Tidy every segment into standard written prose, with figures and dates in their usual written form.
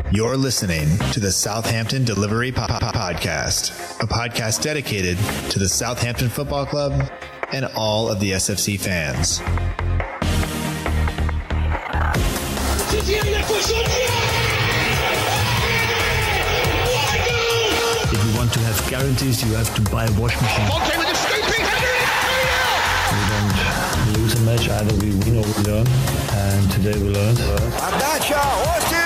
You're listening to the Southampton Delivery Podcast, a podcast dedicated to the Southampton Football Club and all of the SFC fans. If you want to have guarantees, you have to buy a washing machine. Fonte with a scooping header. We don't lose a match, either we win or we learn. And today we learned. Отдача, Остин!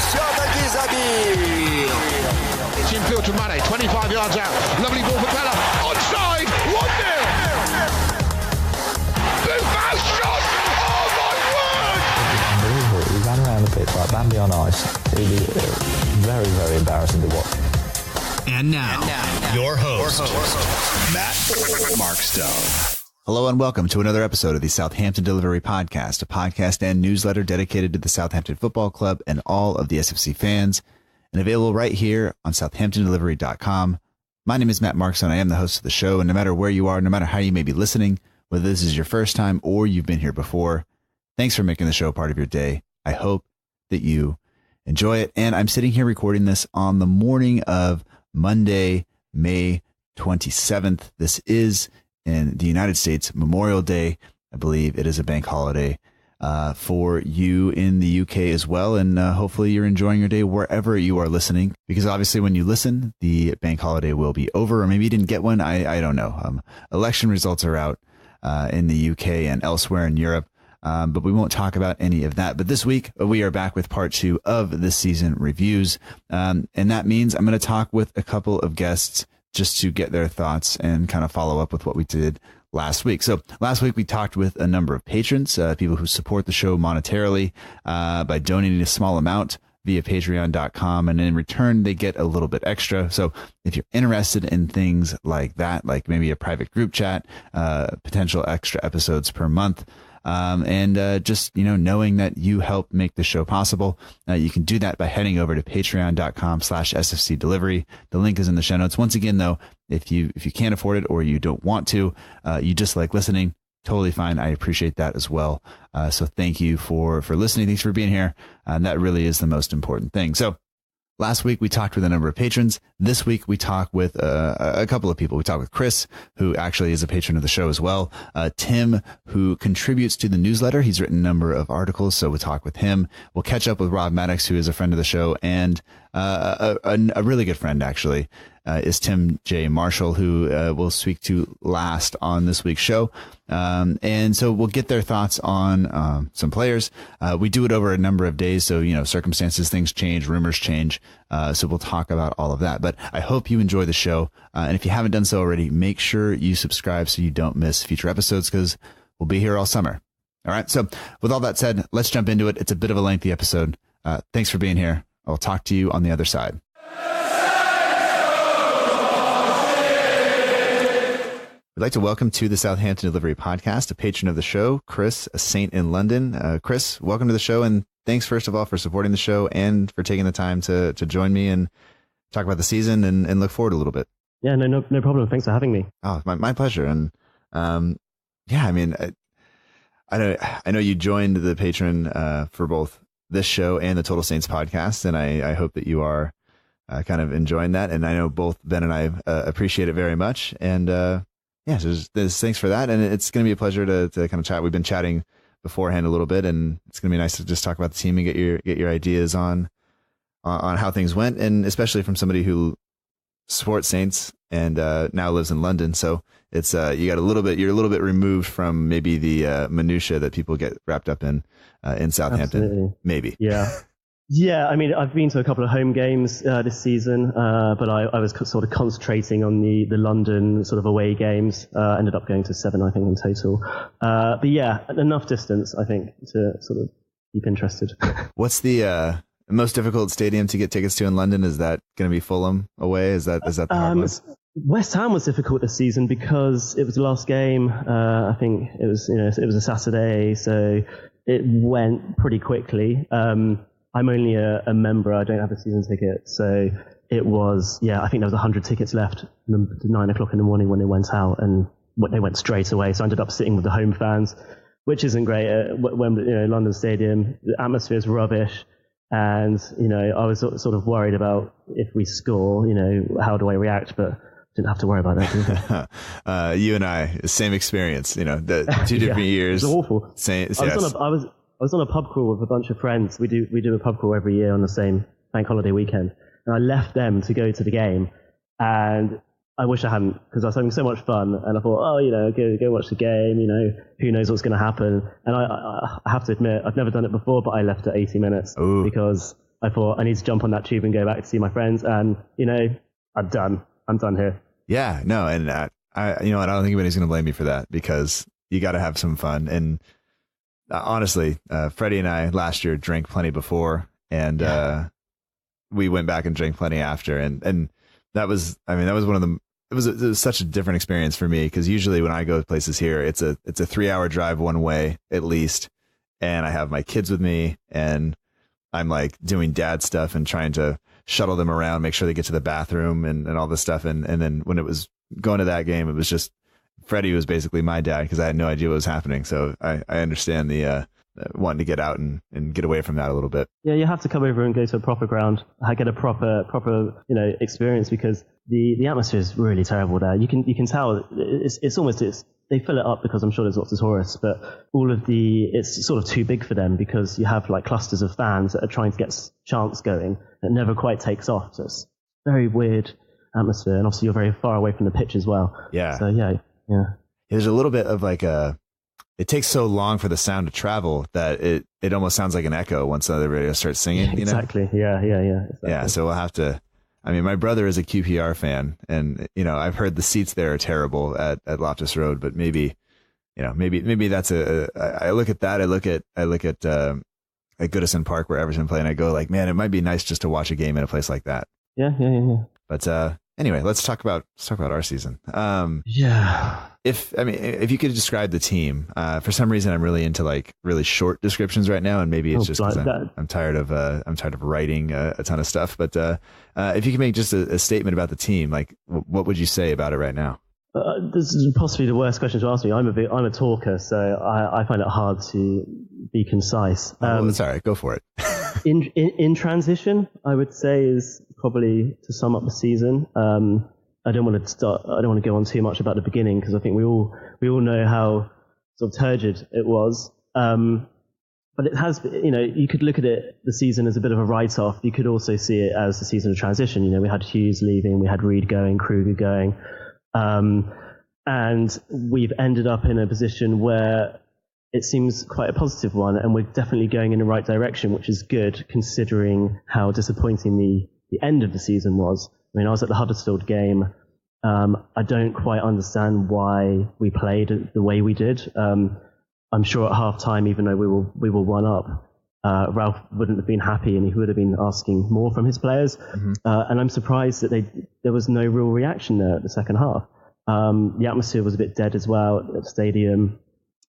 Все-таки забил! It's infield to Mane, 25 yards out. Lovely ball for Bella. Onside, 1-0. Buffon shot! Oh my word! Unbelievable. We ran around the pitch like Bambi on ice. It was very, very embarrassing to watch. And now, your host, Matt Markstone. Hello and welcome to another episode of the Southampton Delivery Podcast, a podcast and newsletter dedicated to the Southampton Football Club and all of the SFC fans, and available right here on southamptondelivery.com. My name is Matt Markstone. I am the host of the show, and no matter where you are, no matter how you may be listening, whether this is your first time or you've been here before, thanks for making the show part of your day. I hope that you enjoy it, and I'm sitting here recording this on the morning of Monday, May 27th. This is in the United States Memorial Day. I believe it is a bank holiday for you in the UK as well. And hopefully you're enjoying your day wherever you are listening, because obviously when you listen, the bank holiday will be over, or maybe you didn't get one. I don't know. Election results are out in the UK and elsewhere in Europe. But we won't talk about any of that. But this week, we are back with part 2 of this season reviews. And that means I'm going to talk with a couple of guests just to get their thoughts and kind of follow up with what we did last week. So last week, we talked with a number of patrons, people who support the show monetarily by donating a small amount via patreon.com. And in return, they get a little bit extra. So if you're interested in things like that, like maybe a private group chat, potential extra episodes per month, and just, knowing that you help make the show possible, you can do that by heading over to patreon.com/SFC delivery. The link is in the show notes. Once again, though, if you can't afford it or you don't want to, you just like listening, totally fine. I appreciate that as well. So thank you for listening. Thanks for being here. And that really is the most important thing. So last week, we talked with a number of patrons. This week, we talked with a couple of people. We talked with Chris, who actually is a patron of the show as well. Tim, who contributes to the newsletter. He's written a number of articles, so we'll talk with him. We'll catch up with Rob Maddox, who is a friend of the show, and a really good friend, actually, is Tim J. Marshall, who we'll speak to last on this week's show. And so we'll get their thoughts on some players. We do it over a number of days, so, circumstances, things change, rumors change. So we'll talk about all of that. But I hope you enjoy the show. And if you haven't done so already, make sure you subscribe so you don't miss future episodes, because we'll be here all summer. All right. So with all that said, let's jump into it. It's a bit of a lengthy episode. Thanks for being here. I'll talk to you on the other side. We'd like to welcome to the Southampton Delivery Podcast a patron of the show, Chris, a saint in London. Chris, welcome to the show, and thanks first of all for supporting the show and for taking the time to join me and talk about the season and look forward a little bit. Yeah, no problem. Thanks for having me. Oh, my pleasure. And I know you joined the patron for both this show and the Total Saints podcast, and I hope that you are kind of enjoying that. And I know both Ben and I appreciate it very much. And so there's thanks for that. And it's going to be a pleasure to kind of chat. We've been chatting beforehand a little bit, and it's going to be nice to just talk about the team and get your ideas on how things went, and especially from somebody who supports Saints and now lives in London. So it's you're a little bit removed from maybe the minutia that people get wrapped up in Southampton. Absolutely. Maybe. Yeah, I mean, I've been to a couple of home games this season, but I was sort of concentrating on the London sort of away games. Ended up going to 7, I think, in total. But yeah, enough distance, I think, to sort of keep interested. What's the most difficult stadium to get tickets to in London? Is that going to be Fulham away? Is that the hard one? West Ham was difficult this season because it was the last game. I think it was a Saturday, so it went pretty quickly. I'm only a member. I don't have a season ticket. So it was, I think there was 100 tickets left at 9 o'clock in the morning when they went out, and they went straight away. So I ended up sitting with the home fans, which isn't great. When London Stadium, the atmosphere is rubbish. And, I was sort of worried about if we score, how do I react? But didn't have to worry about that. You and I, same experience, the 2 different years. It was awful. Same, I was on a pub crawl with a bunch of friends. We do a pub crawl every year on the same bank holiday weekend. And I left them to go to the game. And I wish I hadn't, because I was having so much fun. And I thought, go watch the game, who knows what's going to happen. And I have to admit, I've never done it before, but I left at 80 minutes. Ooh. Because I thought I need to jump on that tube and go back to see my friends. And, I'm done. I'm done here. Yeah, no. And I don't think anybody's going to blame me for that, because you got to have some fun. And honestly, Freddie and I last year drank plenty before, and we went back and drank plenty after. And that was one of the, it was such a different experience for me, because usually when I go to places here, it's a 3-hour drive one way at least, and I have my kids with me, and I'm like doing dad stuff and trying to shuttle them around, make sure they get to the bathroom and all this stuff. And then when it was going to that game, it was just Freddie was basically my dad, because I had no idea what was happening. So I understand the wanting to get out and get away from that a little bit. Yeah, you have to come over and go to a proper ground, get a proper experience, because the atmosphere is really terrible there. You can tell it's almost they fill it up because I'm sure there's lots of tourists, but it's sort of too big for them, because you have like clusters of fans that are trying to get chants going that never quite takes off. So it's very weird atmosphere, and obviously you're very far away from the pitch as well. Yeah. So yeah. There's a little bit of like it takes so long for the sound to travel that it almost sounds like an echo once the other radio starts singing. Exactly. Yeah. Exactly. Yeah. So we'll have to. I mean, my brother is a QPR fan, and I've heard the seats there are terrible at Loftus Road, but maybe that's I look at that. I look at Goodison Park where Everton play, and I go like, man, it might be nice just to watch a game in a place like that. Yeah. But anyway, let's talk about our season. If you could describe the team, for some reason I'm really into like really short descriptions right now, and maybe it's just because I'm tired of writing a ton of stuff. But if you can make just a statement about the team, like what would you say about it right now? This is possibly the worst question to ask me. I'm a talker, so I find it hard to be concise. It's all right. Go for it. in transition, I would say is probably to sum up the season. I don't want to go on too much about the beginning, because I think we all know how sort of turgid it was. But it has, you could look at the season as a bit of a write-off. You could also see it as the season of transition. We had Hughes leaving, we had Reed going, Kruger going. And we've ended up in a position where it seems quite a positive one, and we're definitely going in the right direction, which is good considering how disappointing the end of the season was. I mean, I was at the Huddersfield game. I don't quite understand why we played the way we did. I'm sure at half time, even though we were 1-up, Ralph wouldn't have been happy, and he would have been asking more from his players. Mm-hmm. And I'm surprised that there was no real reaction there at the second half. The atmosphere was a bit dead as well at the stadium.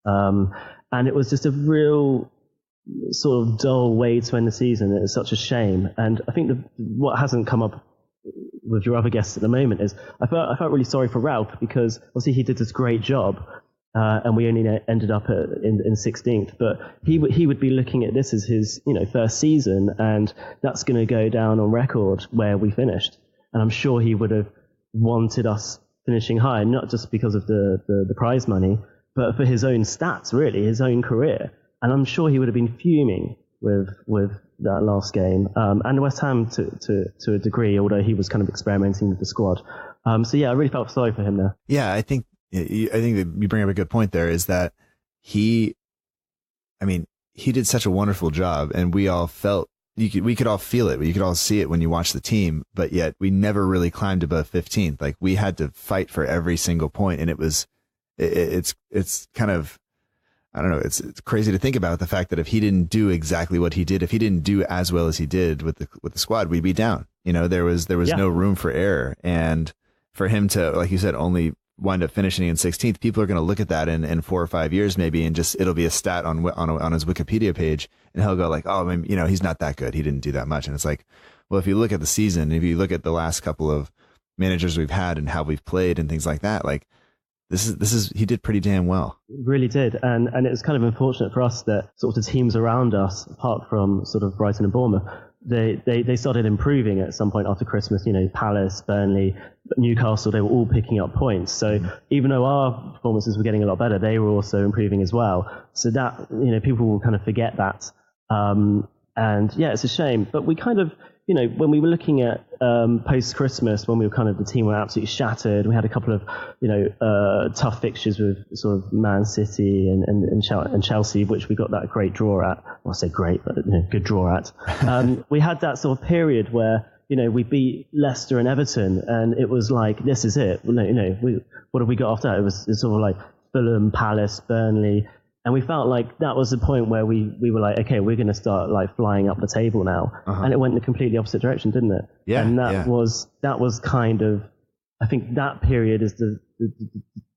And it was just a real sort of dull way to end the season. It's such a shame. And I think what hasn't come up with your other guests at the moment is I felt really sorry for Ralph, because obviously he did this great job, and we only ended up in 16th. But he would be looking at this as his first season, and that's going to go down on record where we finished. And I'm sure he would have wanted us finishing high, not just because of the prize money, but for his own stats, really, his own career. And I'm sure he would have been fuming with that last game, and West Ham to a degree, although he was kind of experimenting with the squad. So yeah, I really felt sorry for him there. Yeah, I think that you bring up a good point there, is that he did such a wonderful job, and we all felt we could all feel it. You could all see it when you watch the team, but yet we never really climbed above 15th. Like, we had to fight for every single point, and it's kind of, I don't know, it's crazy to think about the fact that if he didn't do exactly what he did, if he didn't do as well as he did with the squad, we'd be down. There was no room for error, and for him to, like you said, only wind up finishing in 16th, people are going to look at that in 4 or 5 years maybe, and just it'll be a stat on his Wikipedia page, and he'll go like, oh, he's not that good, he didn't do that much. And it's like, well, if you look at the season, if you look at the last couple of managers we've had and how we've played and things like that, like he did pretty damn well. Really did, and it was kind of unfortunate for us that sort of the teams around us, apart from sort of Brighton and Bournemouth, they started improving at some point after Christmas. Palace, Burnley, Newcastle, they were all picking up points. So even though our performances were getting a lot better, they were also improving as well. So that people will kind of forget that, and yeah, it's a shame. But we kind of when we were looking at post-Christmas, when we were kind of the team were absolutely shattered, we had a couple of tough fixtures with sort of Man City and Chelsea, which we got that great draw at. Well, I say great, but good draw at. We had that sort of period where we beat Leicester and Everton, and it was like, this is it. What have we got after that? It was sort of like Fulham, Palace, Burnley. And we felt like that was the point where we were like, okay, we're going to start like flying up the table now. And it went in the completely opposite direction, didn't it? Yeah. And that was kind of, I think that period is the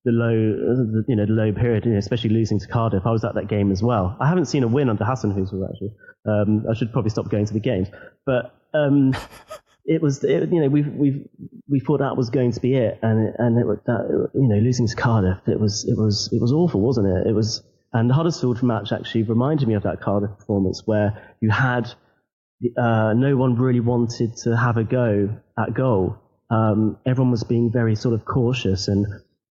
low period, especially losing to Cardiff. I was at that game as well. I haven't seen a win under Hasenhüttl actually. I should probably stop going to the games, but we thought that was going to be it, and it was that, losing to Cardiff, it was awful, wasn't it? And the Huddersfield match actually reminded me of that Cardiff performance, where you had no one really wanted to have a go at goal. Everyone was being very sort of cautious, and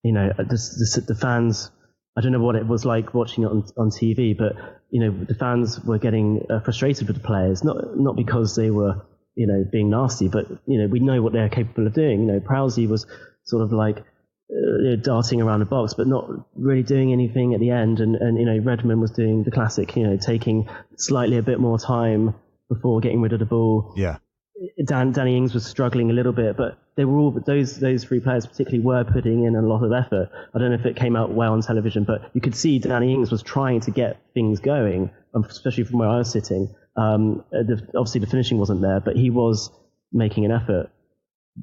the fans. I don't know what it was like watching it on TV, but the fans were getting frustrated with the players, not because they were being nasty, but we know what they're capable of doing. Prowsey was sort of like darting around the box, but not really doing anything at the end. And Redmond was doing the classic, taking slightly a bit more time before getting rid of the ball. Yeah. Danny Ings was struggling a little bit, but they were all those three players particularly were putting in a lot of effort. I don't know if it came out well on television, but you could see Danny Ings was trying to get things going, especially from where I was sitting. Obviously the finishing wasn't there, but he was making an effort.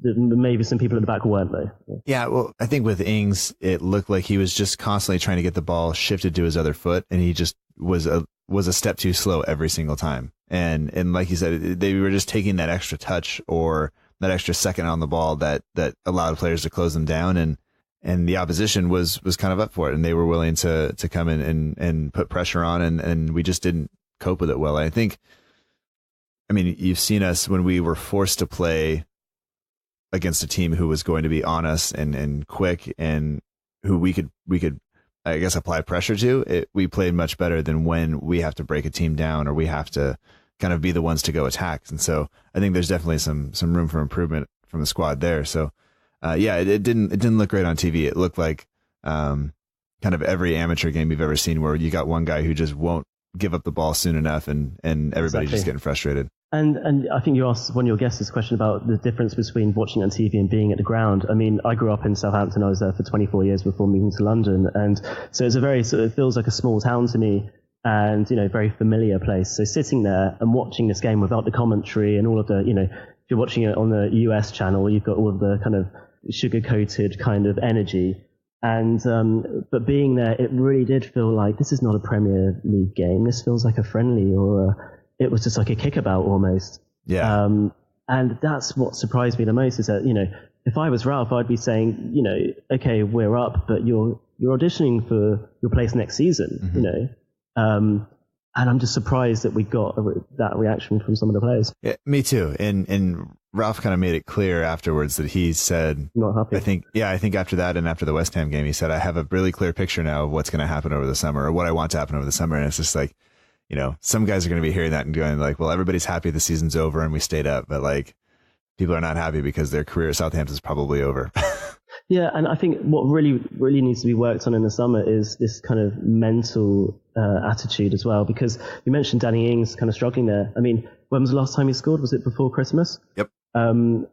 Maybe some people at the back weren't, though. Yeah, well, I think with Ings, it looked like he was just constantly trying to get the ball shifted to his other foot, and he just was a step too slow every single time. And like you said, they were just taking that extra touch or that extra second on the ball that allowed players to close them down, and the opposition was kind of up for it, and they were willing to come in and put pressure on, and we just didn't cope with it well. I mean, you've seen us when we were forced to play against a team who was going to be on us and quick, and who we could I guess apply pressure to. We played much better than when we have to break a team down, or we have to kind of be the ones to go attack. And so I think there's definitely some room for improvement from the squad there. So it didn't look great on TV. It looked like kind of every amateur game you've ever seen, where you got one guy who just won't give up the ball soon enough, and everybody just getting frustrated. And I think you asked one of your guests this question about the difference between watching on TV and being at the ground. I mean, I grew up in Southampton. I was there for 24 years before moving to London. And so it's it feels like a small town to me, and, very familiar place. So sitting there and watching this game without the commentary and all of the, if you're watching it on the US channel, you've got all of the kind of sugar-coated kind of energy. And but being there, it really did feel like this is not a Premier League game. This feels like a friendly, or it was just like a kickabout almost. Yeah. And that's what surprised me the most, is that, if I was Ralph, I'd be saying, okay, we're up, but you're auditioning for your place next season, and I'm just surprised that we got that reaction from some of the players. Yeah, me too. And Ralph kind of made it clear afterwards that he said, not happy. I think after that and after the West Ham game, he said, I have a really clear picture now of what's going to happen over the summer, or what I want to happen over the summer. And it's just like, some guys are going to be hearing that and going like, well, everybody's happy the season's over and we stayed up, but like, people are not happy because their career at Southampton is probably over. Yeah, and I think what really, really needs to be worked on in the summer is this kind of mental attitude as well, because you mentioned Danny Ings kind of struggling there. I mean, when was the last time he scored? Was it before Christmas? Yep. And,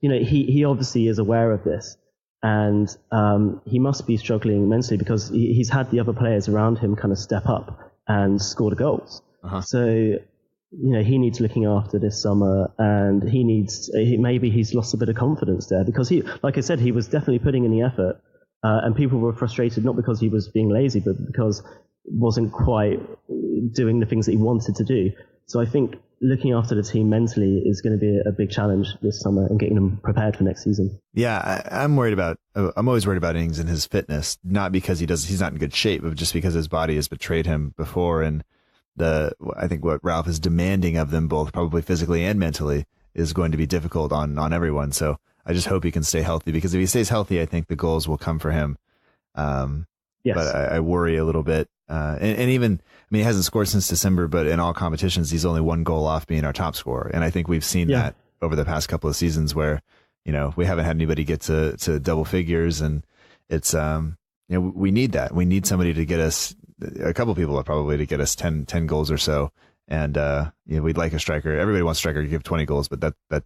he obviously is aware of this, and he must be struggling mentally, because he's had the other players around him kind of step up and score the goals. So, he needs looking after this summer, and maybe he's lost a bit of confidence there, because he, like I said, he was definitely putting in the effort, and people were frustrated not because he was being lazy, but because he wasn't quite doing the things that he wanted to do. So I think looking after the team mentally is going to be a big challenge this summer and getting them prepared for next season. Yeah, I'm always worried about Ings and his fitness, not because he's not in good shape, but just because his body has betrayed him before. And I think what Ralph is demanding of them both, probably physically and mentally, is going to be difficult on everyone. So I just hope he can stay healthy, because if he stays healthy, I think the goals will come for him. Yes. But I worry a little bit. And even, I mean, he hasn't scored since December, but in all competitions, he's only one goal off being our top scorer. And I think we've seen that over the past couple of seasons where, we haven't had anybody get to double figures. And it's, we need that. We need somebody to get us, a couple people probably, to get us 10 goals or so. And, we'd like a striker. Everybody wants a striker to give 20 goals, but that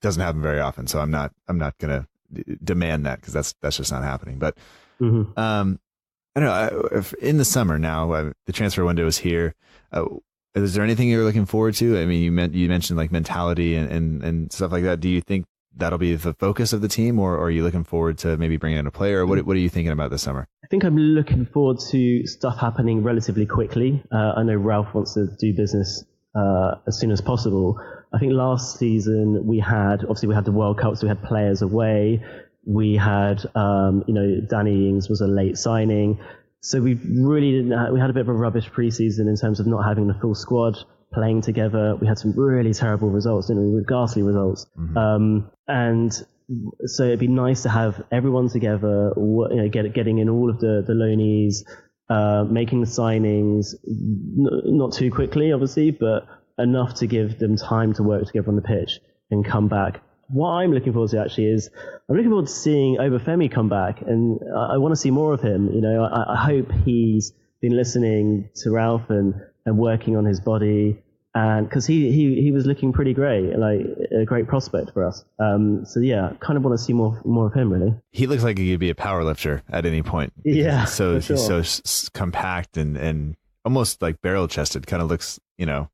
doesn't happen very often. So I'm not going to demand that, because that's just not happening. But, I don't know, if in the summer now, the transfer window is here. Is there anything you're looking forward to? I mean, you mentioned like mentality and stuff like that. Do you think that'll be the focus of the team, or are you looking forward to maybe bringing in a player? Or what are you thinking about this summer? I think I'm looking forward to stuff happening relatively quickly. I know Ralph wants to do business as soon as possible. I think last season we had the World Cup, so we had players away. We had, Danny Ings was a late signing. So we had a bit of a rubbish preseason in terms of not having the full squad playing together. We had some really terrible results, ghastly results. Mm-hmm. And so it'd be nice to have everyone together, getting in all of the loanees, making the signings, not too quickly, obviously, but enough to give them time to work together on the pitch and come back. What I'm looking forward to actually is I'm looking forward to seeing Obafemi come back, and I want to see more of him. I hope he's been listening to Ralph and working on his body, and because he was looking pretty great, like a great prospect for us. So yeah, kind of want to see more of him, really. He looks like he could be a power lifter at any point. Yeah, he's so compact and almost like barrel chested. Kind of looks,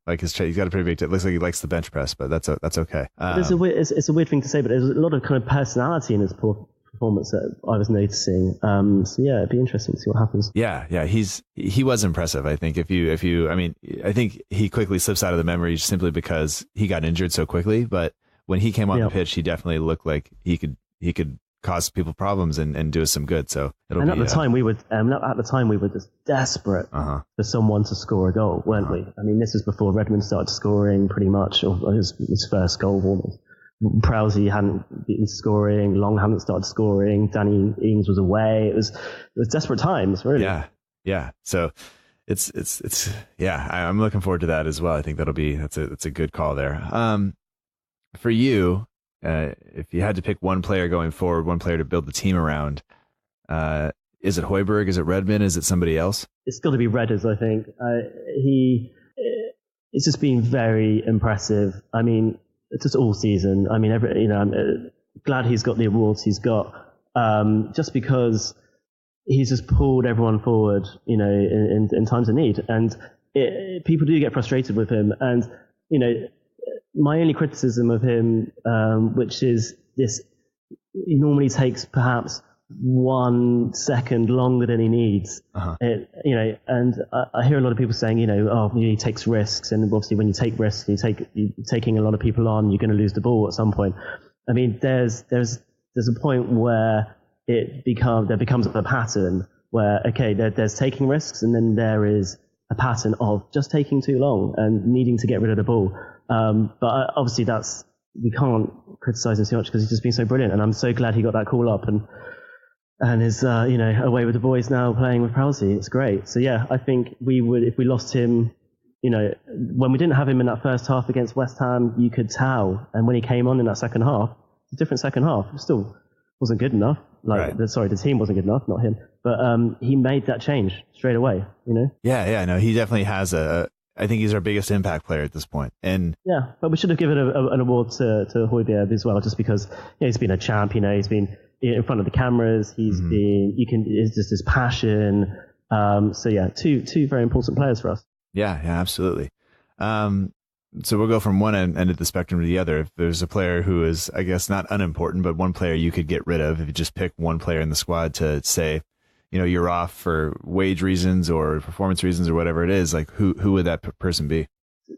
like he's got a pretty big. It looks like he likes the bench press, but that's okay. It's a weird thing to say, but there's a lot of kind of personality in his performance that I was noticing. So yeah, it'd be interesting to see what happens. Yeah, he was impressive. I think I think he quickly slips out of the memory simply because he got injured so quickly. But when he came on the pitch, he definitely looked like he could cause people problems and do us some good. So at the time we were just desperate for someone to score a goal, weren't we? I mean, this was before Redmond started scoring pretty much, or his first goal almost. Prowse hadn't been scoring, Long hadn't started scoring, Danny Ings was away. It was desperate times, really. Yeah. So it's I'm looking forward to that as well. I think that's a good call there. For you, if you had to pick one player going forward, one player to build the team around, is it Højbjerg? Is it Redmond? Is it somebody else? It's got to be Redders, I think. It's just been very impressive. I mean, just all season. I mean, I'm glad he's got the awards he's got, just because he's just pulled everyone forward, in times of need. And people do get frustrated with him. And, my only criticism of him, which is this, he normally takes perhaps 1 second longer than he needs. And I hear a lot of people saying, he takes risks, and obviously when you take risks, you're taking a lot of people on, you're going to lose the ball at some point. I mean, there's a point where there becomes a pattern where, okay, there's taking risks, and then there is a pattern of just taking too long and needing to get rid of the ball. But obviously we can't criticize him too much because he's just been so brilliant, and I'm so glad he got that call up and is away with the boys now playing with Prowse. It's great. So yeah, I think we would, if we lost him, when we didn't have him in that first half against West Ham, you could tell, and when he came on in that second half, a different second half, it still wasn't good enough. The team wasn't good enough, not him, but he made that change straight away. Yeah, no, he definitely has I think he's our biggest impact player at this point. And yeah, but we should have given an award to Højbjerg as well, just because he's been a champ. He's been in front of the cameras. He's been. It's just his passion. So yeah, two very important players for us. Yeah, absolutely. So we'll go from one end of the spectrum to the other. If there's a player who is, I guess, not unimportant, but one player you could get rid of, if you just pick one player in the squad to say, you're off for wage reasons or performance reasons or whatever it is, like who would that person be?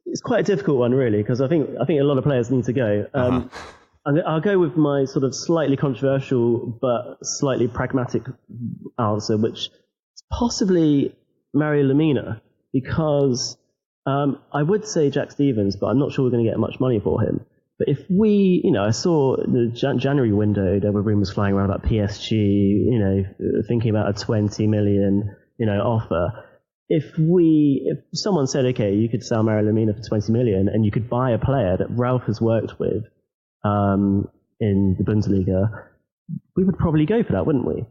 it's quite a difficult one, really, because I think a lot of players need to go. I'll go with my sort of slightly controversial but slightly pragmatic answer, which is possibly Mario Lemina, because I would say Jack Stevens, but I'm not sure we're going to get much money for him. But if we, I saw the January window, there were rumours flying around about PSG, thinking about a 20 million, offer. If someone said, okay, you could sell Mario Lemina for 20 million and you could buy a player that Ralph has worked with in the Bundesliga, we would probably go for that, wouldn't we?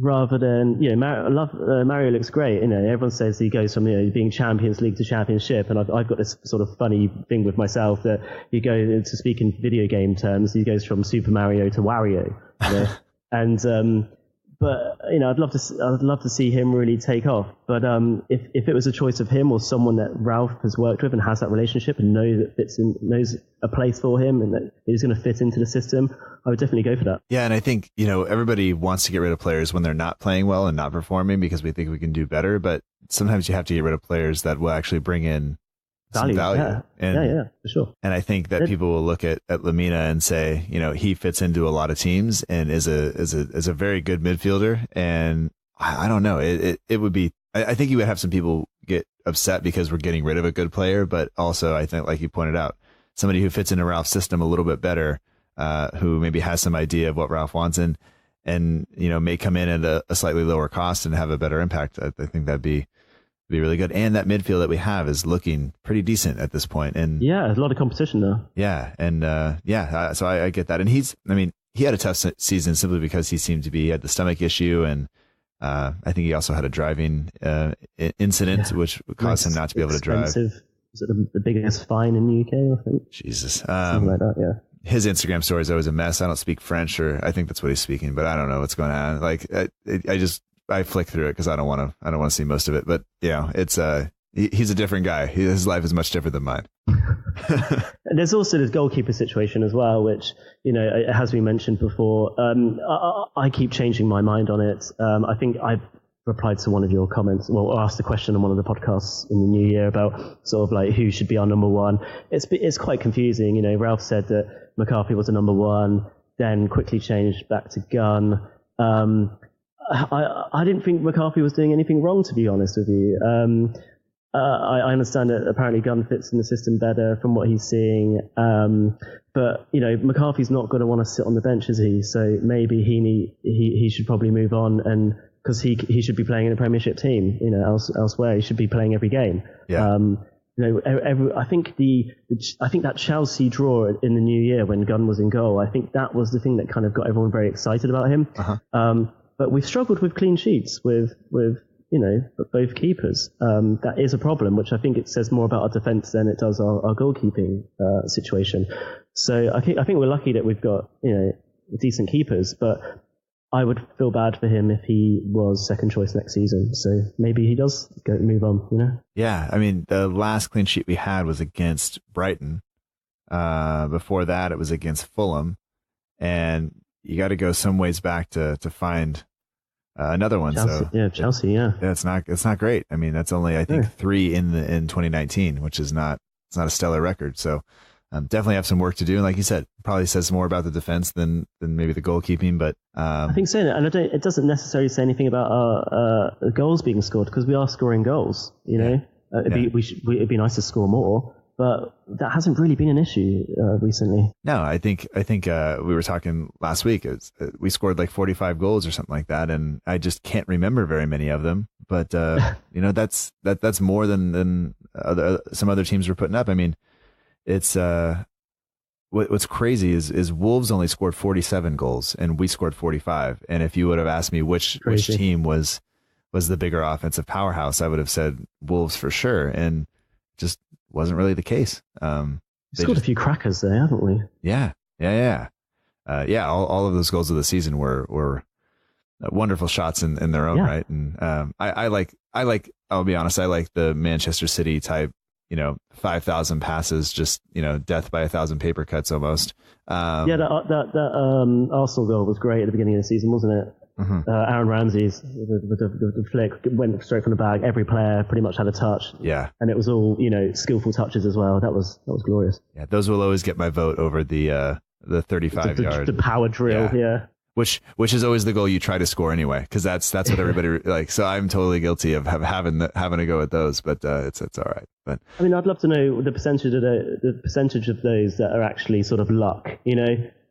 Rather than, Mario looks great. Everyone says he goes from being Champions League to Championship, and I've got this sort of funny thing with myself that you go to speak in video game terms. He goes from Super Mario to Wario, and but I'd love to see him really take off. But if it was a choice of him or someone that Ralph has worked with and has that relationship and knows a place for him and that he's going to fit into the system, I would definitely go for that. Yeah, and I think everybody wants to get rid of players when they're not playing well and not performing because we think we can do better. But sometimes you have to get rid of players that will actually bring in some value. Yeah, for sure. And I think that people will look at Lemina and say, he fits into a lot of teams and is a very good midfielder. And I don't know, it would be, I think you would have some people get upset because we're getting rid of a good player, but also I think, like you pointed out, somebody who fits into Ralph's system a little bit better, who maybe has some idea of what Ralph wants and may come in at a slightly lower cost and have a better impact. I think that'd be really good. And that midfield that we have is looking pretty decent at this point. And yeah, there's a lot of competition there. Yeah. And so I get that. And he had a tough season simply because he had the stomach issue. And I think he also had a driving incident, which caused him not to be able to drive. Is it the biggest fine in the UK, I think? Jesus. Something like that, yeah. His Instagram story is always a mess. I don't speak French, or I think that's what he's speaking, but I don't know what's going on. Like, I flick through it because I don't want to see most of it. But it's he's a different guy. His life is much different than mine. There's also this goalkeeper situation as well, which it has been mentioned before. I keep changing my mind on it. I think I replied to one of your comments, or asked a question on one of the podcasts in the new year about sort of like who should be our number one. It's quite confusing. Ralph said that McCarthy was a number one, then quickly changed back to Gunn. I didn't think McCarthy was doing anything wrong, to be honest with you. I understand that apparently Gunn fits in the system better from what he's seeing. But McCarthy's not going to want to sit on the bench, is he? So maybe he should probably move on, and because he should be playing in a Premiership team, elsewhere. He should be playing every game. Yeah. I think that Chelsea draw in the new year when Gunn was in goal, I think that was the thing that kind of got everyone very excited about him. But we've struggled with clean sheets with both keepers. That is a problem, which I think it says more about our defence than it does our goalkeeping situation. So I think we're lucky that we've got decent keepers, but I would feel bad for him if he was second choice next season. So maybe he does move on. Yeah, I mean, the last clean sheet we had was against Brighton. Before that, it was against Fulham, and you got to go some ways back to find another one. Chelsea, Chelsea. Yeah, it's not great. I mean, that's only, I think, 3 in 2019, which is not a stellar record. So definitely have some work to do. And like you said, probably says more about the defense than maybe the goalkeeping. But I think so. And it doesn't necessarily say anything about our goals being scored, because we are scoring goals. It'd be nice to score more. But that hasn't really been an issue recently. No, I think we were talking last week. We scored like 45 goals or something like that, and I just can't remember very many of them. But that's more than some other teams were putting up. I mean, it's what's crazy is Wolves only scored 47 goals, and we scored 45. And if you would have asked me which team was the bigger offensive powerhouse, I would have said Wolves for sure, and just wasn't really the case. We've scored a few crackers there, haven't we? Yeah. All of those goals of the season were wonderful shots in their own right. And I like. I'll be honest. I like the Manchester City type. 5,000 passes, just death by 1,000 paper cuts almost. That Arsenal goal was great at the beginning of the season, wasn't it? Aaron Ramsey's the flick went straight from the bag. Every player pretty much had a touch. Yeah. And it was all, skillful touches as well. That was glorious. Yeah, those will always get my vote over the 35-yard. The power drill, yeah. Which is always the goal you try to score anyway, because that's what everybody like. So I'm totally guilty of having to go with those, but it's all right. But I mean, I'd love to know the percentage of those that are actually sort of luck.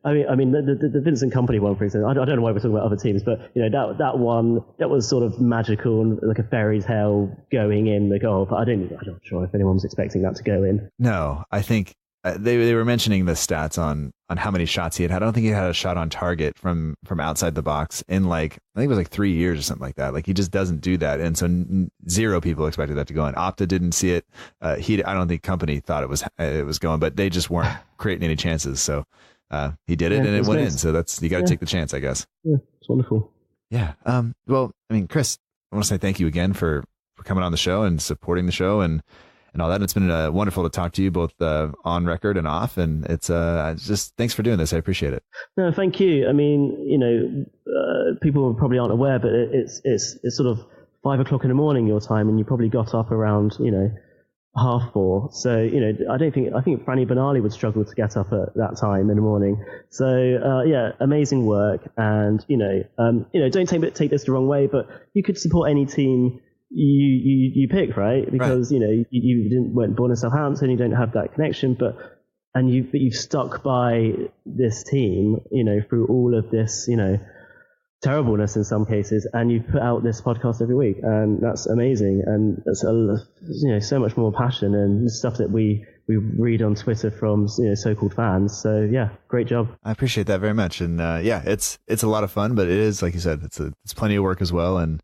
I mean, the Vincent Kompany one, for example. I don't know why we're talking about other teams, but that one that was sort of magical and like a fairy tale going in the goal. But I'm not sure if anyone was expecting that to go in. No, I think they were mentioning the stats on how many shots he had. I don't think he had a shot on target from outside the box in I think it was 3 years or something like that. Like he just doesn't do that, and so zero people expected that to go in. Opta didn't see it. I don't think Kompany thought it was going, but they just weren't creating any chances. So. He did it and it went in. So you got to take the chance, I guess. Yeah, it's wonderful. Yeah. Well, I mean, Chris, I want to say thank you again for coming on the show and supporting the show and all that. It's been wonderful to talk to you both on record and off. And it's just thanks for doing this. I appreciate it. No, thank you. I mean, people probably aren't aware, but it's sort of 5 o'clock in the morning your time, and you probably got up around 4:30. So, I think Franny Benali would struggle to get up at that time in the morning. So, amazing work. And, don't take this the wrong way, but you could support any team you pick, right? Because, right. You weren't born in Southampton, you don't have that connection, but you've stuck by this team, through all of this, terribleness in some cases, and you put out this podcast every week, and that's amazing, and that's so much more passion and stuff that we read on Twitter from so-called fans. So yeah, great job. I appreciate that very much, and it's a lot of fun, but it is, like you said, it's plenty of work as well, and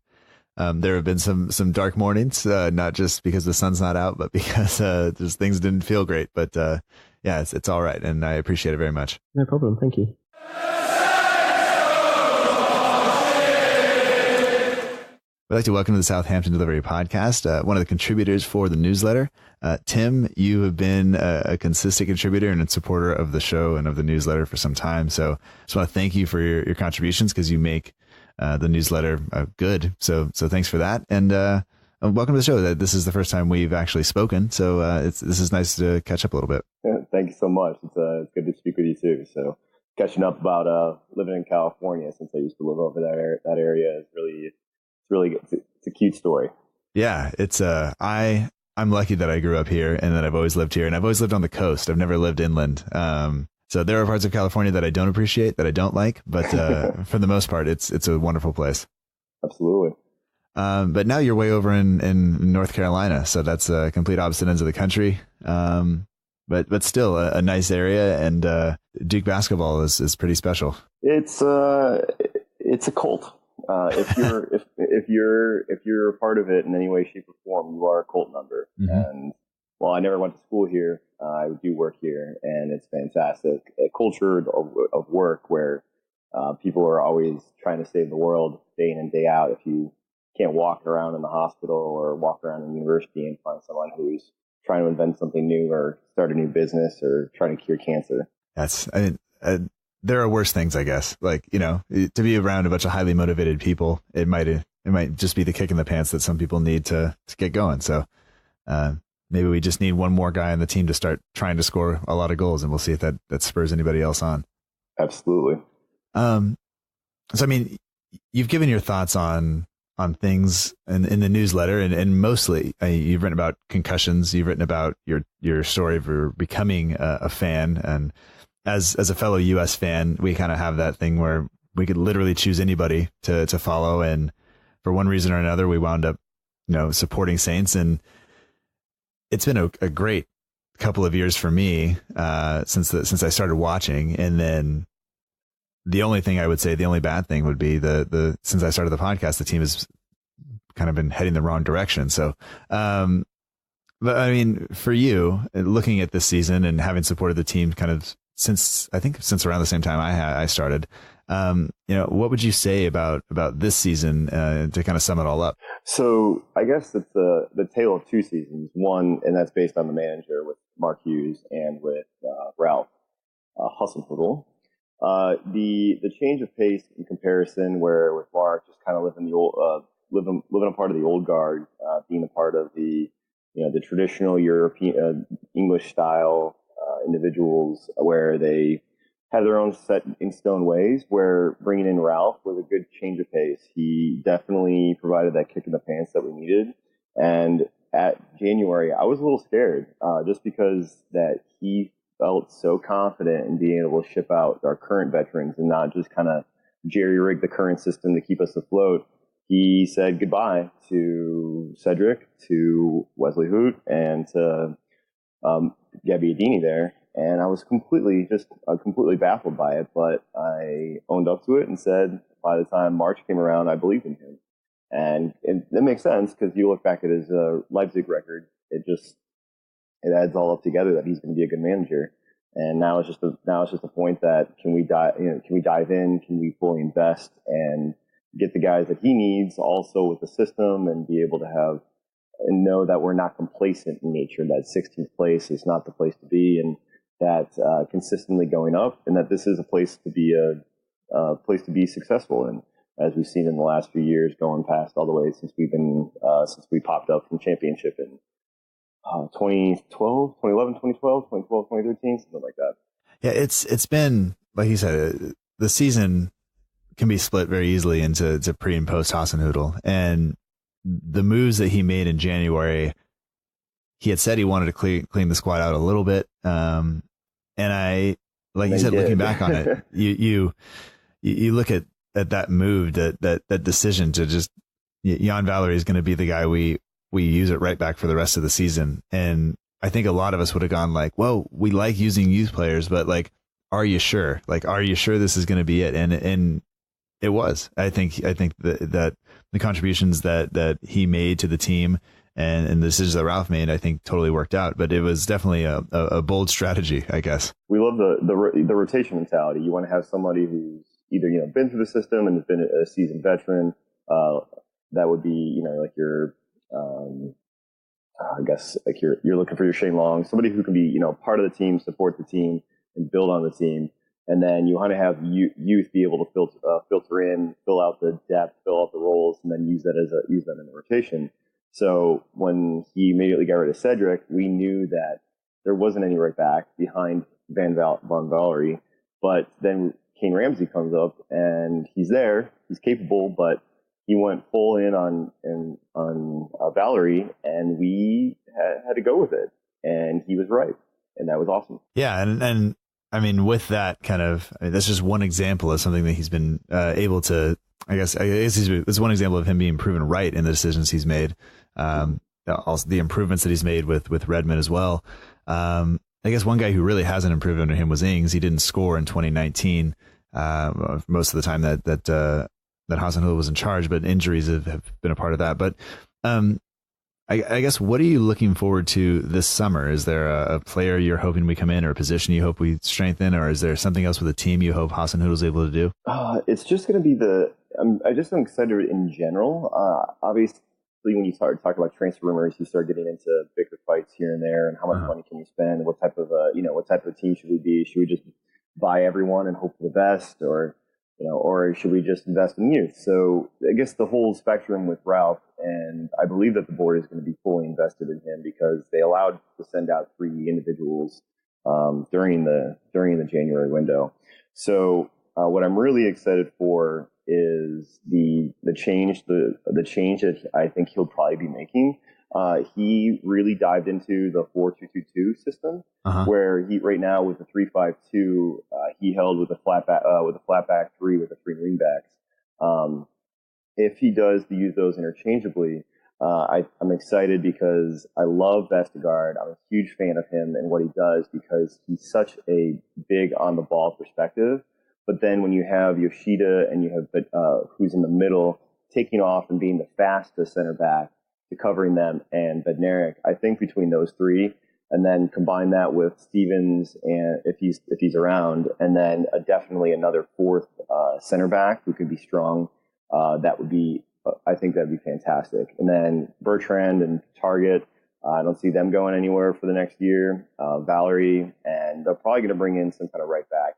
there have been some dark mornings, not just because the sun's not out, but because just things didn't feel great. But it's all right, and I appreciate it very much. No problem. Thank you. We'd like to welcome to the Southampton Delivery Podcast, one of the contributors for the newsletter. Tim, you have been a consistent contributor and a supporter of the show and of the newsletter for some time. So I just want to thank you for your contributions, because you make the newsletter good. So thanks for that. And welcome to the show. This is the first time we've actually spoken. So this is nice to catch up a little bit. Yeah, thank you so much. It's good to speak with you too. So catching up about living in California, since I used to live over there, that area is really good. It's a cute story. Yeah, it's I'm lucky that I grew up here and that I've always lived here, and I've always lived on the coast. I've never lived inland. So there are parts of California that I don't appreciate, that I don't like, but for the most part, it's a wonderful place. Absolutely. But now you're way over in North Carolina, so that's complete opposite ends of the country. But still a nice area, and Duke basketball is pretty special. It's a cult. If you're a part of it in any way, shape, or form, you are a cult member. Mm-hmm. And while I never went to school here, I do work here, and it's fantastic. A culture of work where people are always trying to save the world day in and day out. If you can't walk around in the hospital or walk around in the university and find someone who's trying to invent something new or start a new business or trying to cure cancer. There are worse things, I guess. Like, to be around a bunch of highly motivated people, it might just be the kick in the pants that some people need to get going. So maybe we just need one more guy on the team to start trying to score a lot of goals, and we'll see if that spurs anybody else on. Absolutely. So, I mean, you've given your thoughts on things in the newsletter, and mostly you've written about concussions. You've written about your story for becoming a fan, and as a fellow U.S. fan, we kind of have that thing where we could literally choose anybody to follow, and for one reason or another, we wound up, supporting Saints, and it's been a great couple of years for me since I started watching, and then the only bad thing would be the since I started the podcast, the team has kind of been heading the wrong direction. So, but I mean, for you, looking at this season and having supported the team kind of since around the same time I started, what would you say about this season to kind of sum it all up? So I guess it's the tale of two seasons. One, and that's based on the manager with Mark Hughes and with Ralph Hasenhüttl. The change of pace in comparison, where with Mark just kind of living a part of the old guard, being a part of the the traditional European English style individuals, where they had their own set in stone ways. Where bringing in Ralph was a good change of pace. He definitely provided that kick in the pants that we needed. And at January, I was a little scared, just because that he felt so confident in being able to ship out our current veterans and not just kind of jerry-rig the current system to keep us afloat. He said goodbye to Cedric, to Wesley Hoot, and to Gabby Adini there. And I was completely baffled by it, but I owned up to it and said by the time March came around, I believed in him. And it makes sense, because you look back at his Leipzig record, it adds all up together that he's going to be a good manager. And now it's just a point that can we dive in, can we fully invest and get the guys that he needs, also with the system, and be able to have and know that we're not complacent in nature, that 16th place is not the place to be, and that consistently going up, and that this is a place to be successful in, as we've seen in the last few years, going past all the way since we popped up from championship in 2011, 2013, something like that. Yeah, it's been, like you said, the season can be split very easily into pre and post Hasenhüttl, and the moves that he made in January, he had said he wanted to clean the squad out a little bit, and I, like you said, looking back on it, you look at that move, that decision to just, Jan Valery is going to be the guy we use it right back for the rest of the season. And I think a lot of us would have gone like, well, we like using youth players, but like, are you sure? Like, are you sure this is going to be it? And it was. I think that the contributions that he made to the team and the decisions that Ralph made, I think totally worked out. But it was definitely a bold strategy, I guess. We love the rotation mentality. You want to have somebody who's either been through the system and has been a seasoned veteran. That would be like your I guess like you're looking for your Shane Long, somebody who can be part of the team, support the team, and build on the team. And then you want to have youth be able to filter in, fill out the depth, fill out the roles, and then use that in the rotation. So when he immediately got rid of Cedric, we knew that there wasn't any right back behind Van Valery. But then Kane Ramsey comes up and he's there, he's capable, but he went full in on Valery, and we had to go with it, and he was right, and that was awesome. Yeah, and I mean, with that that's just one example of something that he's been able to. I guess it's one example of him being proven right in the decisions he's made. Also, the improvements that he's made with Redmond as well. I guess one guy who really hasn't improved under him was Ings. He didn't score in 2019 most of the time that Hasenhüttl was in charge, but injuries have been a part of that. But I guess, what are you looking forward to this summer? Is there a player you're hoping we come in, or a position you hope we strengthen, or is there something else with the team you hope Hasenhüttl is able to do? It's just going to be I'm excited in general. Obviously, when you start talking about transfer rumors, you start getting into bigger fights here and there, and how much money can you spend? What type of team should we be? Should we just buy everyone and hope for the best, or should we just invest in youth? So I guess the whole spectrum with Ralph, and I believe that the board is going to be fully invested in him, because they allowed to send out 3 individuals during the January window. So what I'm really excited for is the change that I think he'll probably be making. He really dived into the 4-2-2-2 system, where he right now with the 3-5-2, he held with a flat back 3 with the 3 wing backs. If he does use those interchangeably, I'm excited, because I love Vestergaard. I'm a huge fan of him and what he does, because he's such a big on the ball perspective. But then when you have Yoshida and you have who's in the middle taking off and being the fastest center back to covering them, and Bednarik, I think between those 3, and then combine that with Stevens, and if he's around, and then definitely another 4th center back who could be strong, that would be, I think that'd be fantastic. And then Bertrand and Target, I don't see them going anywhere for the next year. Valery, and they're probably going to bring in some kind of right back.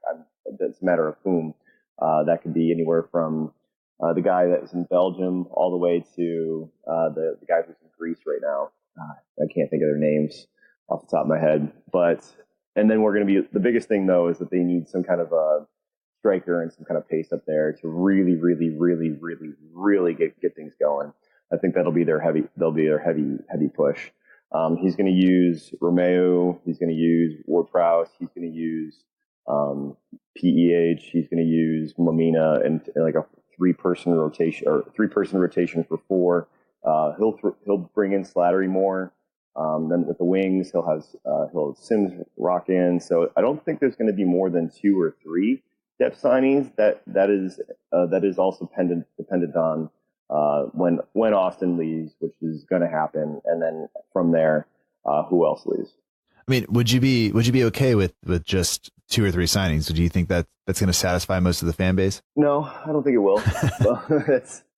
That's a matter of whom. That could be anywhere from the guy that was in Belgium all the way to the guy who's in Greece right now. I can't think of their names off the top of my head. And then we're going to be, the biggest thing though is that they need some kind of a striker and some kind of pace up there to really, really, really, really, really get things going. I think that'll be their heavy push. He's going to use Romeo. He's going to use Ward-Prowse. He's going to use PEH. He's going to use Mamina and like a three-person rotation for 4. He'll bring in Slattery more. Then with the wings, he'll have Sims rock in. So I don't think there's going to be more than 2 or 3 depth signings. That is also dependent on when Austin leaves, which is going to happen, and then from there, who else leaves? I mean, would you be okay with just 2 or 3 signings? Do you think that's going to satisfy most of the fan base? No, I don't think it will.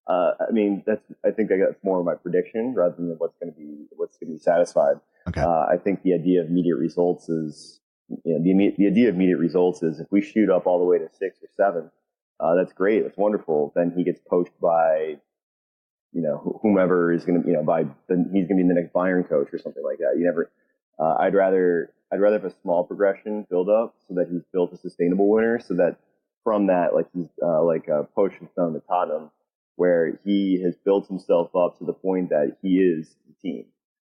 I think that's more of my prediction rather than what's going to be satisfied. Okay. I think the idea of immediate results is, the idea of immediate results is if we shoot up all the way to 6 or 7, that's great. That's wonderful. Then he gets poached by, whomever is going to, then he's going to be the next Bayern coach or something like that. I'd rather have a small progression build up so that he's built a sustainable winner, so that from that, like he's Poach has done with Tottenham, where he has built himself up to the point that he is the team.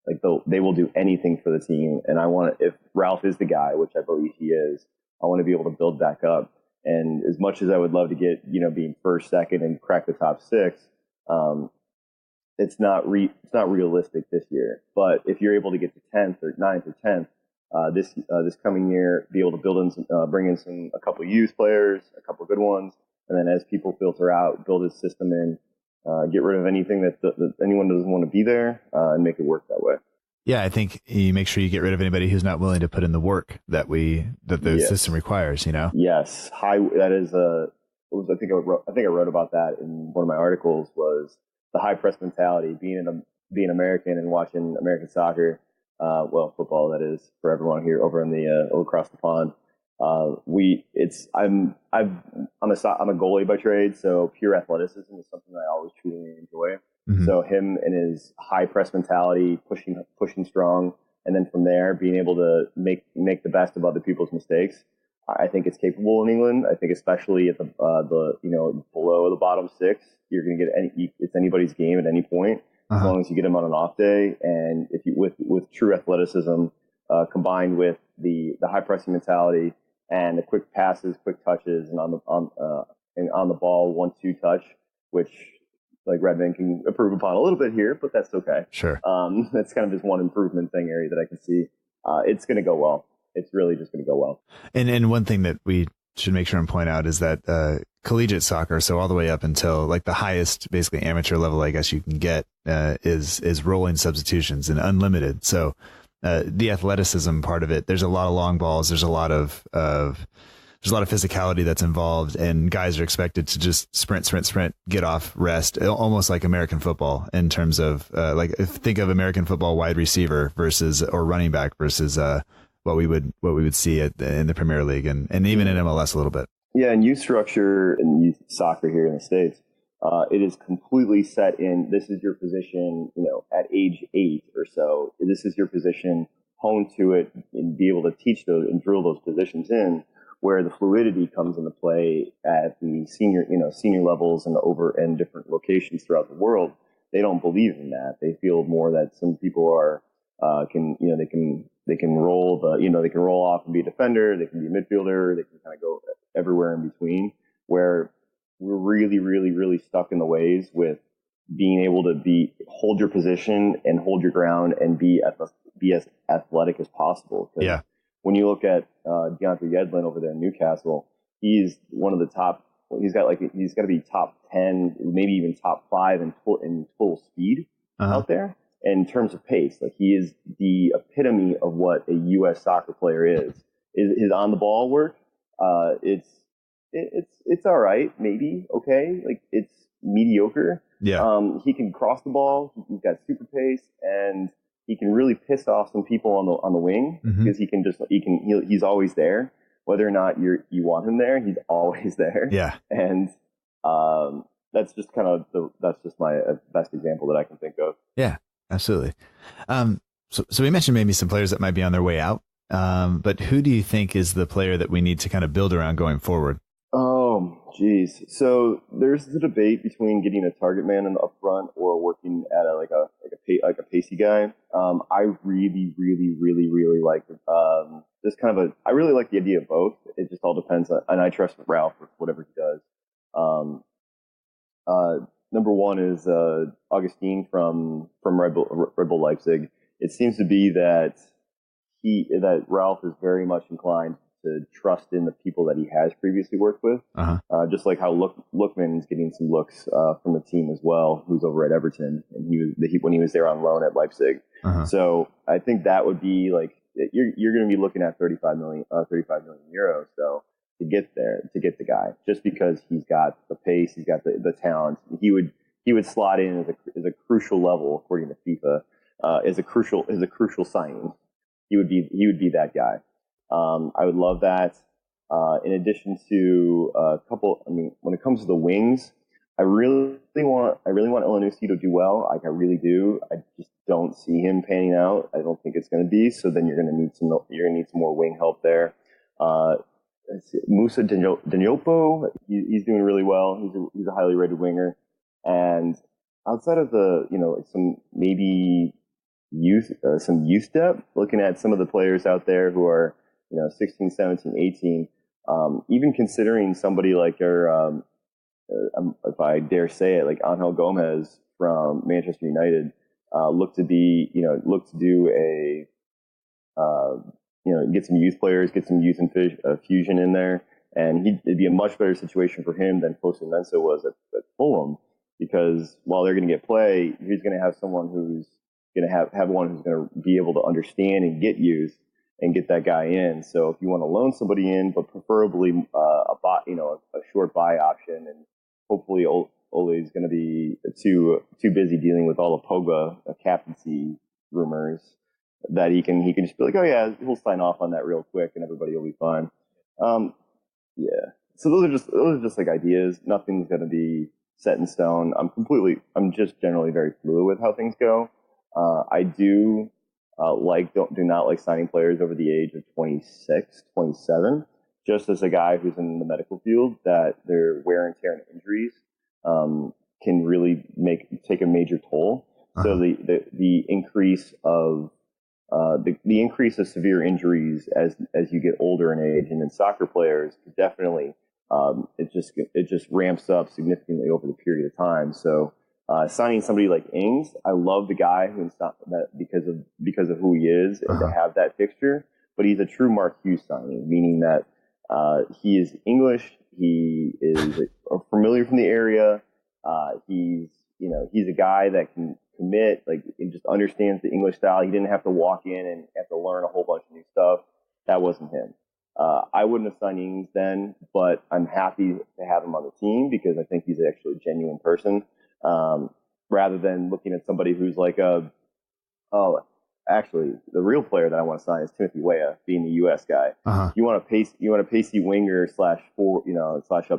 Like they will do anything for the team, and if Ralph is the guy, which I believe he is, I want to be able to build back up. And as much as I would love to get being first, second, and crack the top 6, it's not realistic this year. But if you're able to get to 10th or 9th or 10th this coming year, be able to build in bring in a couple of youth players, a couple of good ones, and then as people filter out, build his system in, get rid of anything that anyone doesn't want to be there, and make it work that way. Yeah, I think you make sure you get rid of anybody who's not willing to put in the work that the system requires. Yes, that is I think I wrote about that in one of my articles, was the high press mentality, being American and watching American soccer, football, that is, for everyone here over in the across the pond. I'm a goalie by trade, so pure athleticism is something that I always truly enjoy. Mm-hmm. So him and his high press mentality, pushing strong, and then from there being able to make the best of other people's mistakes. I think it's capable in England. I think especially at the below the bottom 6, you're going to get it's anybody's game at any point, as long as you get them on an off day, and if you with true athleticism combined with the high pressing mentality and the quick passes, quick touches, and on the ball 1-2 touch, which like Redmond can improve upon a little bit here, but that's okay. Sure. That's kind of his one improvement thing area that I can see. It's going to go well. It's really just going to go well. And one thing that we should make sure and point out is that collegiate soccer, so all the way up until like the highest, basically amateur level, I guess you can get, is rolling substitutions and unlimited. So the athleticism part of it, there's a lot of long balls. There's a lot of physicality that's involved, and guys are expected to just sprint, get off, rest, almost like American football in terms of think of American football wide receiver or running back versus what we would see in the Premier League and even in MLS a little bit. Yeah, and youth structure and youth soccer here in the States, it is completely set in. This is your position, at age 8 or so. This is your position. Hone to it and be able to teach those and drill those positions in. Where the fluidity comes into play at the senior levels and different locations throughout the world. They don't believe in that. They feel more that some people are they can roll they can roll off and be a defender. They can be a midfielder. They can kind of go everywhere in between. Where we're really, really, really stuck in the ways with being able to hold your position and hold your ground and be as athletic as possible. Yeah. When you look at DeAndre Yedlin over there in Newcastle, he's one of the top. He's got to be top 10, maybe even top 5 in total speed out there. And in terms of pace, like he is the epitome of what a U.S. soccer player is. His on the ball work, it's all right, maybe okay, like it's mediocre. Yeah. He can cross the ball. He's got super pace, and he can really piss off some people on the wing because he's always there. whether or not you want him there, he's always there. Yeah. And that's just kind of that's just my best example that I can think of. Yeah, absolutely. So we mentioned maybe some players that might be on their way out. But who do you think is the player that we need to kind of build around going forward? Oh, geez. So there's the debate between getting a target man in the up front or working at a pacey guy. I really, really, really, really like this kind of I really like the idea of both. It just all depends on, and I trust Ralph with whatever he does. Number one is Augustine from Red Bull Leipzig. It seems to be that Ralph is very much inclined to trust in the people that he has previously worked with. Just like how Lookman is getting some looks from the team as well, who's over at Everton, and when he was there on loan at Leipzig. So I think that would be like you're going to be looking at 35 million euros. So to get the guy, just because he's got the pace, he's got the talent, he would slot in as a crucial level according to FIFA, as a crucial signing. He would be that guy. I would love that. In addition to a couple, when it comes to the wings, I really want Elanusi to do well. Like I really do. I just don't see him panning out. I don't think it's going to be. So then you're going to need some more wing help there. Musa Danyopo, he's doing really well. He's a highly rated winger. And outside of some maybe some youth depth, looking at some of the players out there who are 16, 17, 18, even considering somebody like if I dare say it, like Angel Gomez from Manchester United, look to get some youth players, get some youth fusion in there, and it'd be a much better situation for him than Fosu Mensah was at Fulham, because while they're going to get play, he's going to have someone who's going to have one who's going to be able to understand and get used and get that guy in. So if you want to loan somebody in, but preferably a short buy option, and hopefully Ole is going to be too busy dealing with all the Pogba captaincy rumors that he can just be like, oh yeah, we'll sign off on that real quick and everybody will be fine. Yeah. So those are just like ideas. Nothing's going to be set in stone. I'm just generally very fluid with how things go. I do do not like signing players over the age of 26, 27, just as a guy who's in the medical field, that their wear and tear and injuries can really take a major toll. So the increase of the increase of severe injuries as you get older in age, and in soccer players, definitely it just ramps up significantly over the period of time. So signing somebody like Ings, I love the guy because of who he is and to have that fixture. But he's a true Mark Hughes signing, meaning that he is English, he is familiar from the area, he's a guy that can commit, and just understands the English style. He didn't have to walk in and have to learn a whole bunch of new stuff. That wasn't him. I wouldn't have signed Ings then, but I'm happy to have him on the team because I think he's actually a genuine person. Rather than looking at somebody who's actually the real player that I want to sign is Timothy Weah, being the U.S. guy. You want a pacey winger / up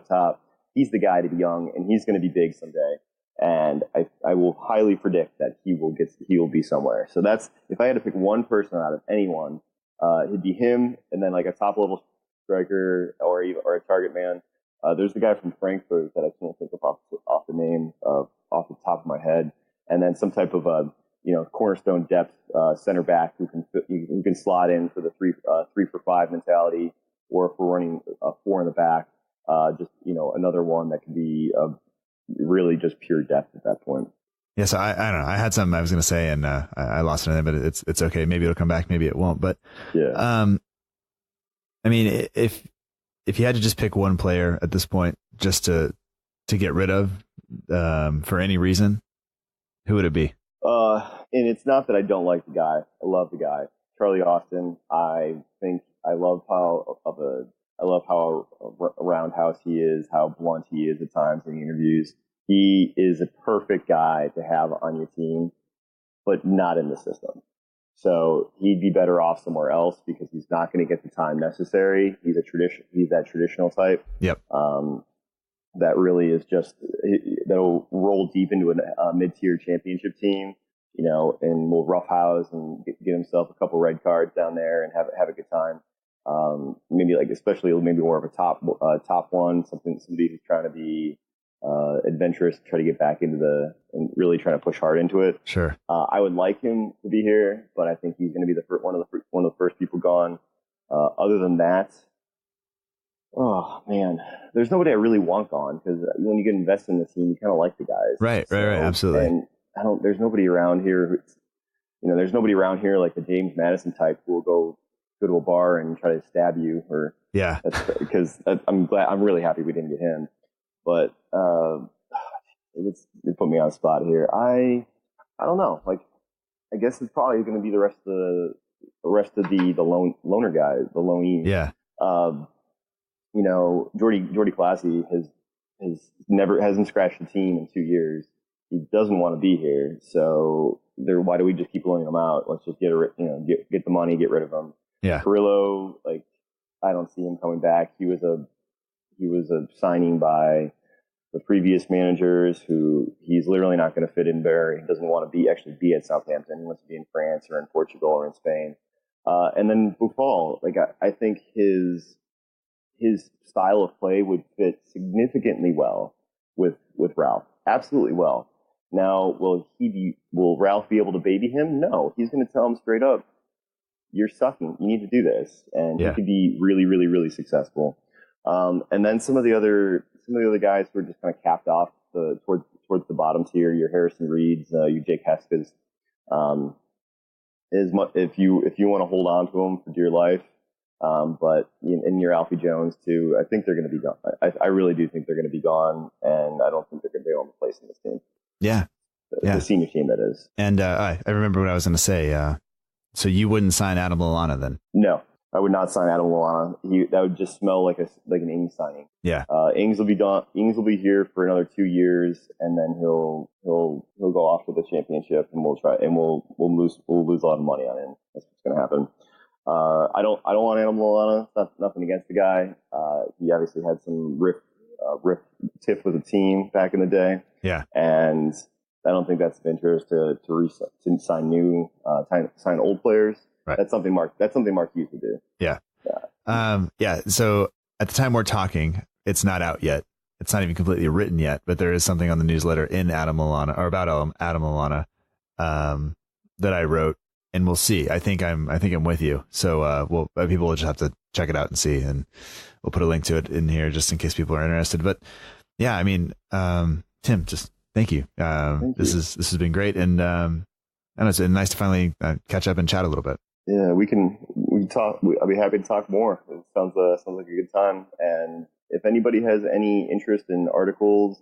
top. He's the guy to be young, and he's going to be big someday. And I will highly predict that he will be somewhere. So that's, if I had to pick one person out of anyone, it'd be him, and then like a top level striker or a target man. There's the guy from Frankfurt that I can't think of off the name off the top of my head, and then some type of cornerstone depth center back who can slot in for the 3-for-5 mentality, or if we're running a 4 in the back, another one that can be really just pure depth at that point. Yeah, so I don't know. I had something I was going to say, and I lost it, but it's okay. Maybe it'll come back. Maybe it won't. But yeah, if you had to just pick one player at this point, just to get rid of for any reason, who would it be? And it's not that I don't like the guy. I love the guy, Charlie Austin. I love how a roundhouse he is, how blunt he is at times in interviews. He is a perfect guy to have on your team, but not in the system. So he'd be better off somewhere else because he's not going to get the time necessary. He's that traditional type. Yep. That really is just that'll roll deep into a mid-tier championship team, and will roughhouse and get himself a couple red cards down there and have a good time. Maybe especially maybe more of a top one, somebody who's trying to be adventurous, try to get back into and really trying to push hard into it. Sure. I would like him to be here, but I think he's going to be one of the first people gone. Other than that, oh man, there's nobody I really want gone because when you get invested in the team, you kind of like the guys. Right, absolutely. And there's nobody around here. There's nobody around here like the James Madison type who will go to a bar and try to stab you. Because I'm really happy we didn't get him. But it put me on the spot here. I don't know. I guess it's probably going to be the rest of the loner guys, the loanees. Yeah. Jordy Classy hasn't scratched the team in 2 years. He doesn't want to be here. So why do we just keep loaning him out? Let's just get the money, get rid of him. Yeah. Carrillo, I don't see him coming back. He was a signing by the previous managers who he's literally not going to fit in there. He doesn't want to be at Southampton. He wants to be in France or in Portugal or in Spain. And then Buffon, I think his style of play would fit significantly well with Ralph. Absolutely well. Now, will Ralph be able to baby him? No, he's going to tell him straight up, you're sucking. You need to do this. And he could be really, really, really successful. And then some of the other guys who are just kind of capped off towards the bottom tier, your Harrison Reeds, your Jake Heskas, if you want to hold on to them for dear life, but in your Alfie Jones too, I think they're going to be gone. I really do think they're going to be gone, and I don't think they're going to be able to place in this team. Yeah. The senior team, that is. And I remember what I was going to say. So you wouldn't sign Adam Lallana then? No, I would not sign Adam Lallana. That would just smell like an Ings signing. Yeah. Ings will be gone. Ings will be here for another 2 years, and then he'll go off to the championship, and we'll lose a lot of money on him. That's what's going to happen. I don't want Adam Lallana. Nothing against the guy. He obviously had some riff tiff with the team back in the day. Yeah. And I don't think that's of interest to sign old players. Right. That's something Mark Hughes would do. Yeah. So at the time we're talking, it's not out yet. It's not even completely written yet, but there is something on the newsletter about Adam Lallana that I wrote, and we'll see. I think I'm with you. So people will just have to check it out and see, and we'll put a link to it in here just in case people are interested. But yeah, I mean, Tim, just thank you. This has been great, and it's nice to finally catch up and chat a little bit. Yeah, we can talk. I'll be happy to talk more. It sounds like a good time. And if anybody has any interest in articles,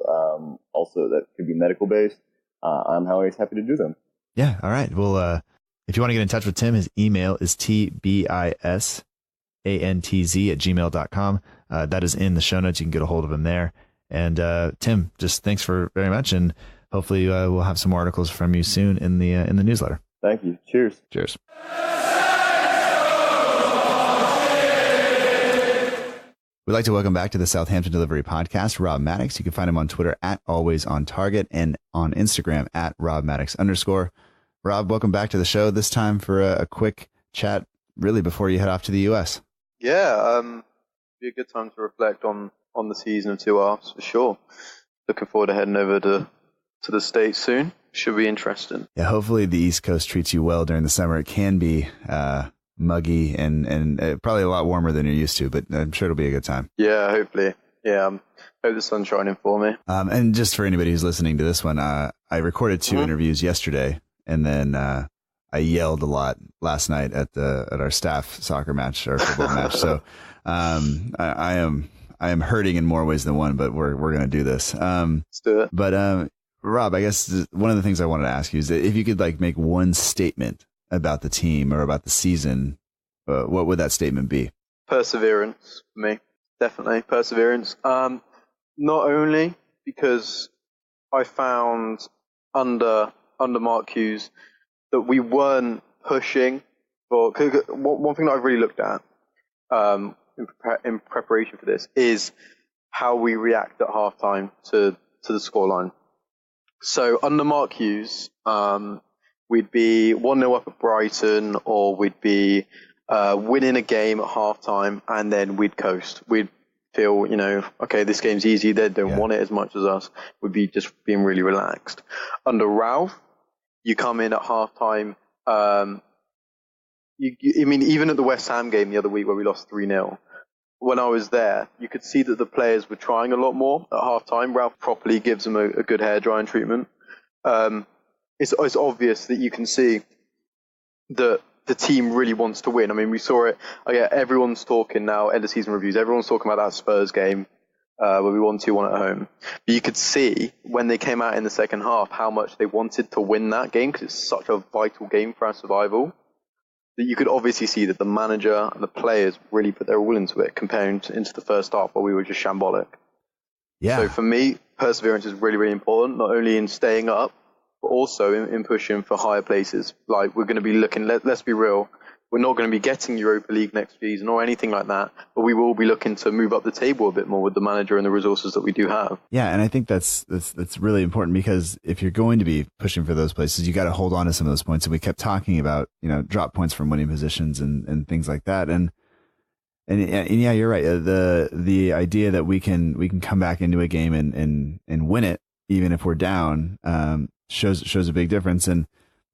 also that could be medical based, I'm always happy to do them. Yeah. All right. Well, if you want to get in touch with Tim, his email is tbisantz@gmail.com. That is in the show notes. You can get a hold of him there. And Tim, just thanks very much, and hopefully we'll have some more articles from you soon in the newsletter. Thank you. Cheers. Cheers. We'd like to welcome back to the Southampton Delivery Podcast, Rob Maddox. You can find him on Twitter @alwaysontarget and on Instagram @RobMaddox_. Rob, welcome back to the show, this time for a quick chat, really before you head off to the US. Yeah, be a good time to reflect on the season of 2 halves for sure. Looking forward to heading over to the States soon. Should be interesting. Yeah, hopefully the East Coast treats you well during the summer. It can be muggy and probably a lot warmer than you're used to, but I'm sure it'll be a good time. Yeah, hopefully. Yeah, hope the sun's shining for me. And just for anybody who's listening to this one, I recorded 2 interviews yesterday, and then I yelled a lot last night at our staff soccer match, our football match. So I am hurting in more ways than one, but we're going to do this. Let's do it. But Rob, I guess one of the things I wanted to ask you is that if you could make one statement about the team or about the season, what would that statement be? Perseverance for me, definitely perseverance. Not only because I found under Mark Hughes that we weren't pushing. One thing that I've really looked at in preparation for this is how we react at halftime to the scoreline. So under Mark Hughes, we'd be 1-0 up at Brighton, or we'd be winning a game at halftime, and then we'd coast. We'd feel, okay, this game's easy. They don't want it as much as us. We'd be just being really relaxed. Under Ralph, you come in at halftime. Even at the West Ham game the other week where we lost 3-0, when I was there, you could see that the players were trying a lot more at halftime. Ralph properly gives them a good hair drying treatment. It's obvious that you can see that the team really wants to win. I mean, we saw it. Everyone's talking now, end of season reviews. Everyone's talking about that Spurs game where we won 2-1 at home. But you could see when they came out in the second half how much they wanted to win that game, because it's such a vital game for our survival. That you could obviously see that the manager and the players really put their all into it, comparing into the first half where we were just shambolic. Yeah. So for me, perseverance is really, really important, not only in staying up, but also in pushing for higher places. Like, we're going to be looking, let's be real, we're not going to be getting Europa League next season or anything like that, but we will be looking to move up the table a bit more with the manager and the resources that we do have. Yeah, and I think that's really important, because if you're going to be pushing for those places, you got to hold on to some of those points. And we kept talking about, drop points from winning positions and things like that. And yeah, you're right. The idea that we can come back into a game and win it, even if we're down, shows a big difference. And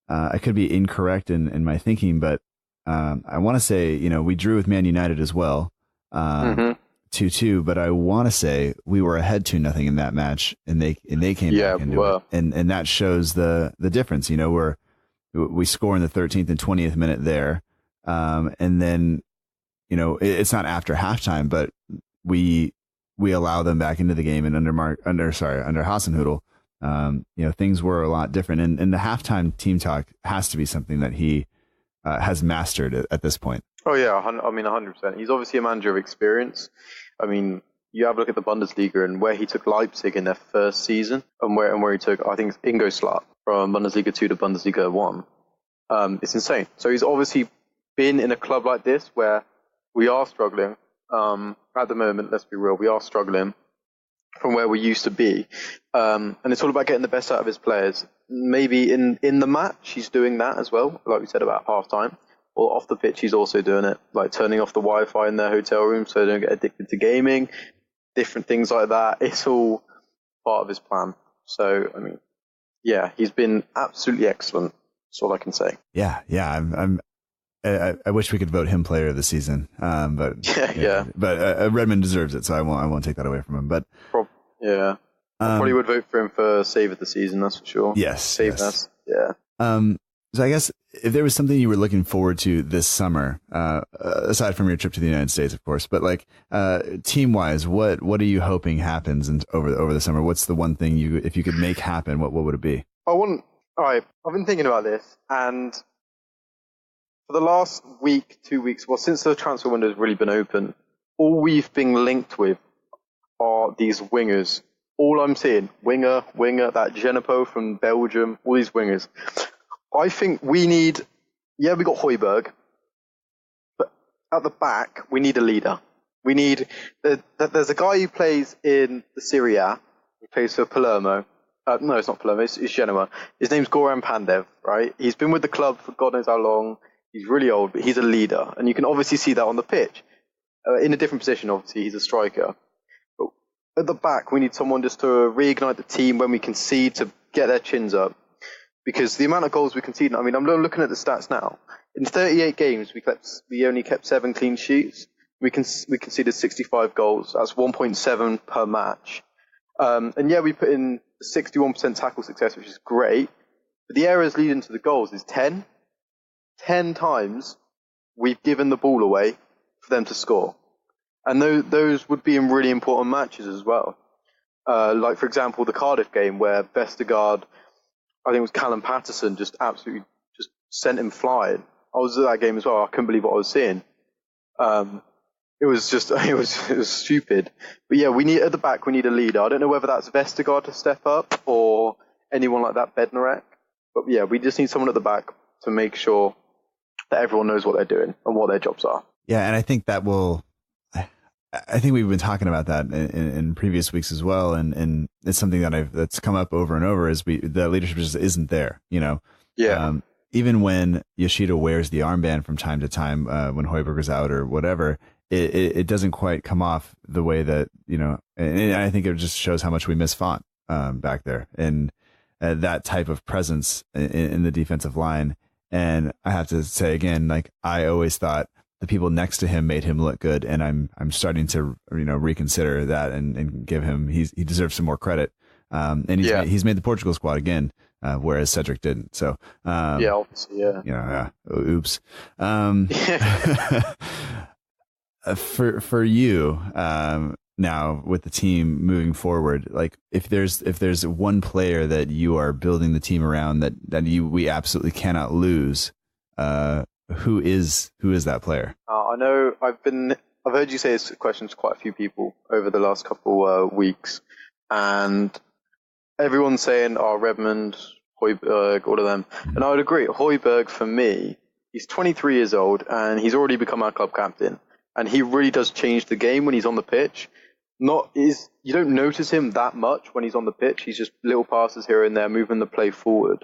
I could be incorrect in my thinking, but I want to say, we drew with Man United as well, 2-2, but I want to say we were ahead 2-0 in that match, and they came back into it, and that shows the difference. We score in the 13th and 20th minute there, and then it's not after halftime, but we allow them back into the game, and under Hasenhüttl, things were a lot different, and the halftime team talk has to be something that he has mastered at this point. Oh yeah, 100%. He's obviously a manager of experience. I mean, you have a look at the Bundesliga and where he took Leipzig in their first season, and where he took, I think, Ingolstadt from Bundesliga 2 to Bundesliga 1. It's insane. So he's obviously been in a club like this where we are struggling. At the moment, let's be real, we are struggling from where we used to be. And it's all about getting the best out of his players. Maybe in the match, he's doing that as well, like we said about halftime. Or off the pitch, he's also doing it, like turning off the Wi-Fi in their hotel room so they don't get addicted to gaming, different things like that. It's all part of his plan. So, he's been absolutely excellent. That's all I can say. Yeah. I wish we could vote him player of the season, but But Redmond deserves it, so I won't take that away from him. But I probably would vote for him for save of the season. That's for sure. Yes, save us. Yeah. So I guess if there was something you were looking forward to this summer, aside from your trip to the United States, of course, but like team wise, what are you hoping happens over the summer? What's the one thing if you could make happen, what would it be? I've been thinking about this, and for the last week, 2 weeks, since the transfer window has really been open, all we've been linked with are these wingers. All I'm seeing, winger, that Genepo from Belgium, all these wingers. I think we need, we got Højbjerg, but at the back, we need a leader. We need, there's a guy who plays in the Serie A, he plays for Palermo. No, it's not Palermo, it's Genoa. His name's Goran Pandev, right? He's been with the club for God knows how long. He's really old, but he's a leader. And you can obviously see that on the pitch. In a different position, obviously, he's a striker. But at the back, we need someone just to reignite the team when we concede, to get their chins up. Because the amount of goals we concede, I'm looking at the stats now. In 38 games, we only kept 7 clean sheets. We conceded 65 goals. That's 1.7 per match. We put in 61% tackle success, which is great. But the errors leading to the goals is 10. 10 times we've given the ball away for them to score. And those would be in really important matches as well. Like, for example, the Cardiff game where Vestergaard, I think it was Callum Patterson, just absolutely just sent him flying. I was at that game as well. I couldn't believe what I was seeing. It was stupid. But yeah, at the back, we need a leader. I don't know whether that's Vestergaard to step up or anyone like that, Bednarek. But yeah, we just need someone at the back to make sure that everyone knows what they're doing and what their jobs are. Yeah, and I think that I think we've been talking about that in previous weeks as well, and it's something that's come up over and over is the leadership just isn't there, Yeah. Even when Yoshida wears the armband from time to time, when Højbjerg's out or whatever, it doesn't quite come off the way that, and I think it just shows how much we miss Font back there, and that type of presence in the defensive line. And I have to say again, like, I always thought the people next to him made him look good, and I'm starting to reconsider that and give him he deserves some more credit. And he's made the Portugal squad again, whereas Cedric didn't. So obviously, oops. For you now with the team moving forward, like if there's one player that you are building the team around that we absolutely cannot lose, who is that player? I know I've heard you say this question to quite a few people over the last couple weeks, and everyone's saying, Redmond, Højbjerg, all of them. And I would agree. Højbjerg, for me, he's 23 years old and he's already become our club captain. And he really does change the game when he's on the pitch. You don't notice him that much when he's on the pitch. He's just little passes here and there, moving the play forward.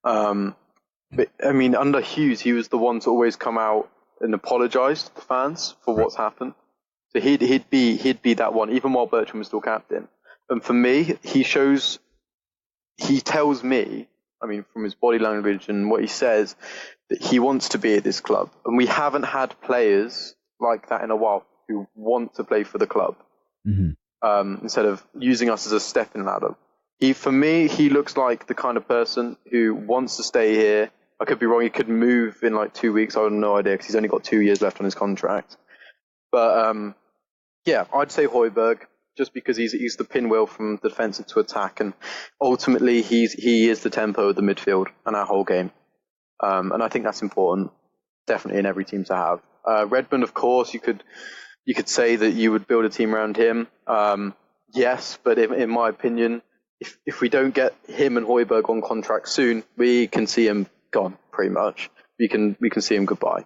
But I mean, under Hughes, he was the one to always come out and apologise to the fans for what's happened. So he'd be that one, even while Bertrand was still captain. And for me, he tells me, I mean, from his body language and what he says, that he wants to be at this club. And we haven't had players like that in a while who want to play for the club, instead of using us as a stepping ladder. For me, he looks like the kind of person who wants to stay here. I could be wrong. He could move in like 2 weeks. I have no idea because he's only got 2 years left on his contract. But I'd say Højbjerg, just because he's the pinwheel from defensive to attack, and ultimately he is the tempo of the midfield and our whole game. And I think that's important, definitely in every team to have. Redmond, of course, you could say that you would build a team around him. Yes, but in my opinion, if we don't get him and Højbjerg on contract soon, we can see him gone pretty much. We can see him goodbye.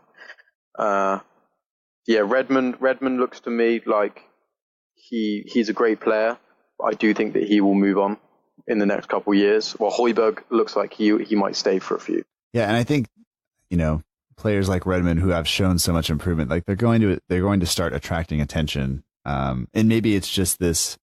Redmond looks to me like he's a great player. But I do think that he will move on in the next couple of years. While Højbjerg looks like he might stay for a few. Yeah, and I think players like Redmond who have shown so much improvement, like they're going to start attracting attention. And maybe it's just this,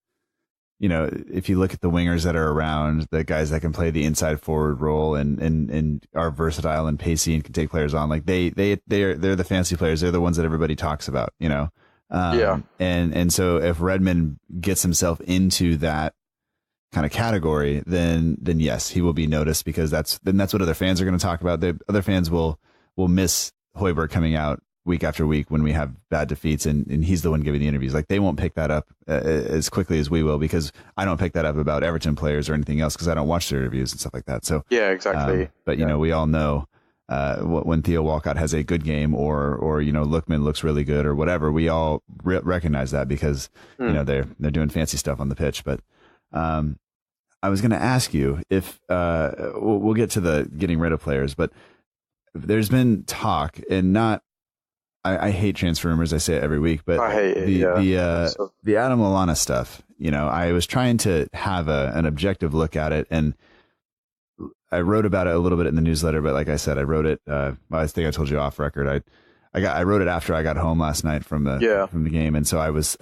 if you look at the wingers that are around, the guys that can play the inside forward role and are versatile and pacey and can take players on, like they're the fancy players. They're the ones that everybody talks about, And so if Redmond gets himself into that kind of category, then yes, he will be noticed, because that's what other fans are going to talk about. The other fans will miss Højbjerg coming out week after week when we have bad defeats, and he's the one giving the interviews. Like, they won't pick that up as quickly as we will, because I don't pick that up about Everton players or anything else, because I don't watch their interviews and stuff like that. So yeah, exactly. But we all know when Theo Walcott has a good game, or Lookman looks really good or whatever, we all recognize that, because they're doing fancy stuff on the pitch. But I was going to ask you if we'll get to the getting rid of players, but there's been talk, and I hate transfer rumors. I say it every week, but I hate it, the Adam Lallana stuff, I was trying to have an objective look at it, and I wrote about it a little bit in the newsletter, but like I said, I wrote it, I think I told you off record. I wrote it after I got home last night from the game. And so I was,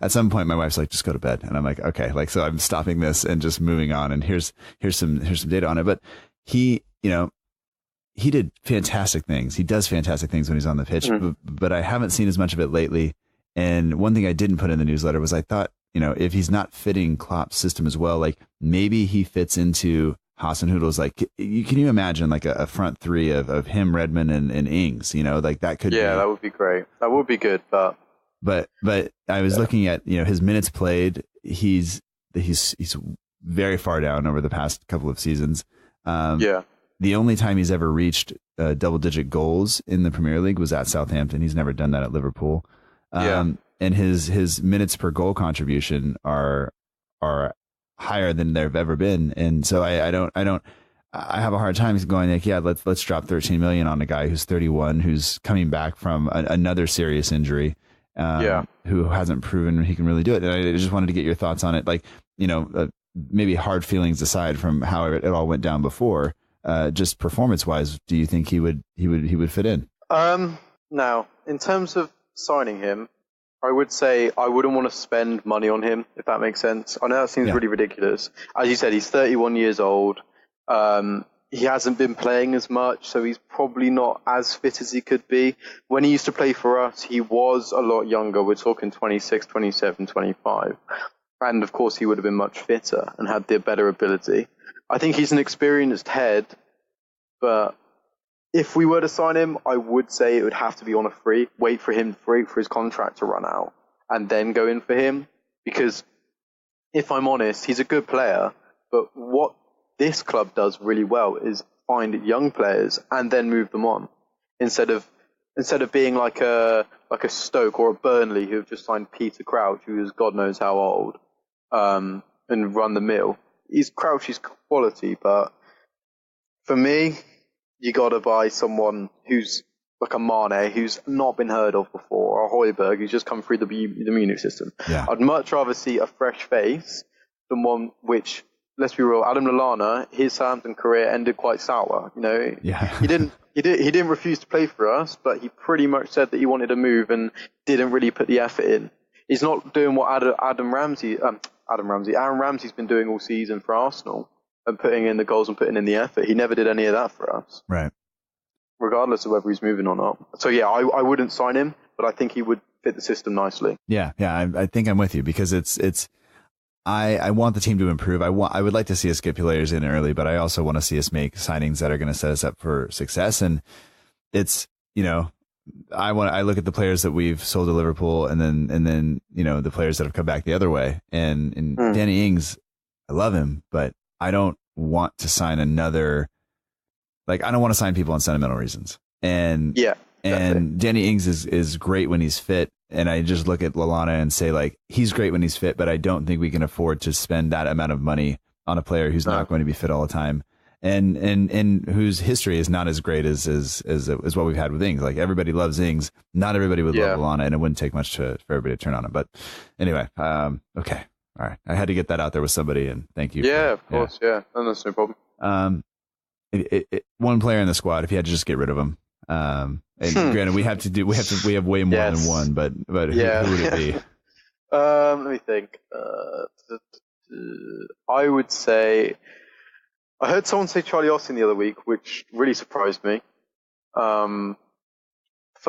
at some point my wife's like, just go to bed. And I'm like, okay, so I'm stopping this and just moving on. And here's some data on it. But he did fantastic things. He does fantastic things when he's on the pitch, but I haven't seen as much of it lately. And one thing I didn't put in the newsletter was, I thought, if he's not fitting Klopp's system as well, like maybe he fits into Hasenhüttl's, like, can you imagine like a front three of him, Redmond, and Ings, like that could that would be great. That would be good. But I was looking at, his minutes played. He's very far down over the past couple of seasons. The only time he's ever reached double-digit goals in the Premier League was at Southampton. He's never done that at Liverpool. And his minutes per goal contribution are higher than they've ever been. And so I have a hard time going like, yeah, let's drop 13 million on a guy who's 31, who's coming back from another serious injury, who hasn't proven he can really do it. And I just wanted to get your thoughts on it. Like, maybe hard feelings aside from how it all went down before, just performance wise, do you think he would fit in? Now, in terms of signing him, I would say I wouldn't want to spend money on him, if that makes sense. I know that seems really ridiculous. As you said, he's 31 years old. He hasn't been playing as much, so he's probably not as fit as he could be. When he used to play for us, he was a lot younger. We're talking 26, 27, 25. And of course, he would have been much fitter and had the better ability. I think he's an experienced head, but if we were to sign him, I would say it would have to be on a free, wait for his contract to run out, and then go in for him. Because if I'm honest, he's a good player, but what this club does really well is find young players and then move them on, instead of being like a Stoke or a Burnley who have just signed Peter Crouch, who is God knows how old, and run the mill. Crouch is quality, but for me, you got to buy someone who's like a Mane, who's not been heard of before, or a Højbjerg, who's just come through the Munich system. Yeah. I'd much rather see a fresh face than one which, let's be real, Adam Lallana, his Southampton career ended quite sour. He didn't refuse to play for us, but he pretty much said that he wanted to move and didn't really put the effort in. He's not doing what Aaron Ramsey's been doing all season for Arsenal, and putting in the goals and putting in the effort. He never did any of that for us. Right. Regardless of whether he's moving or not. So yeah, I wouldn't sign him, but I think he would fit the system nicely. Yeah, I think I'm with you, because I want the team to improve. I would like to see us get players in early, but I also want to see us make signings that are going to set us up for success. And it's, I look at the players that we've sold to Liverpool, and then the players that have come back the other way. And Danny Ings, I love him, but I don't want to sign another. Like, I don't want to sign people on sentimental reasons. And and Danny Ings is great when he's fit. And I just look at Lallana and say, like, he's great when he's fit, but I don't think we can afford to spend that amount of money on a player who's not going to be fit all the time, and whose history is not as great as what we've had with Ings. Like, everybody loves Ings. Not everybody would love Lallana, and it wouldn't take much for everybody to turn on him. But anyway, okay. All right. I had to get that out there with somebody, and thank you. Yeah, of course. Yeah. No, that's no problem. One player in the squad, if you had to just get rid of him, and granted, we have way more than one, but who would it be? Let me think. I would say, I heard someone say Charlie Austin the other week, which really surprised me. For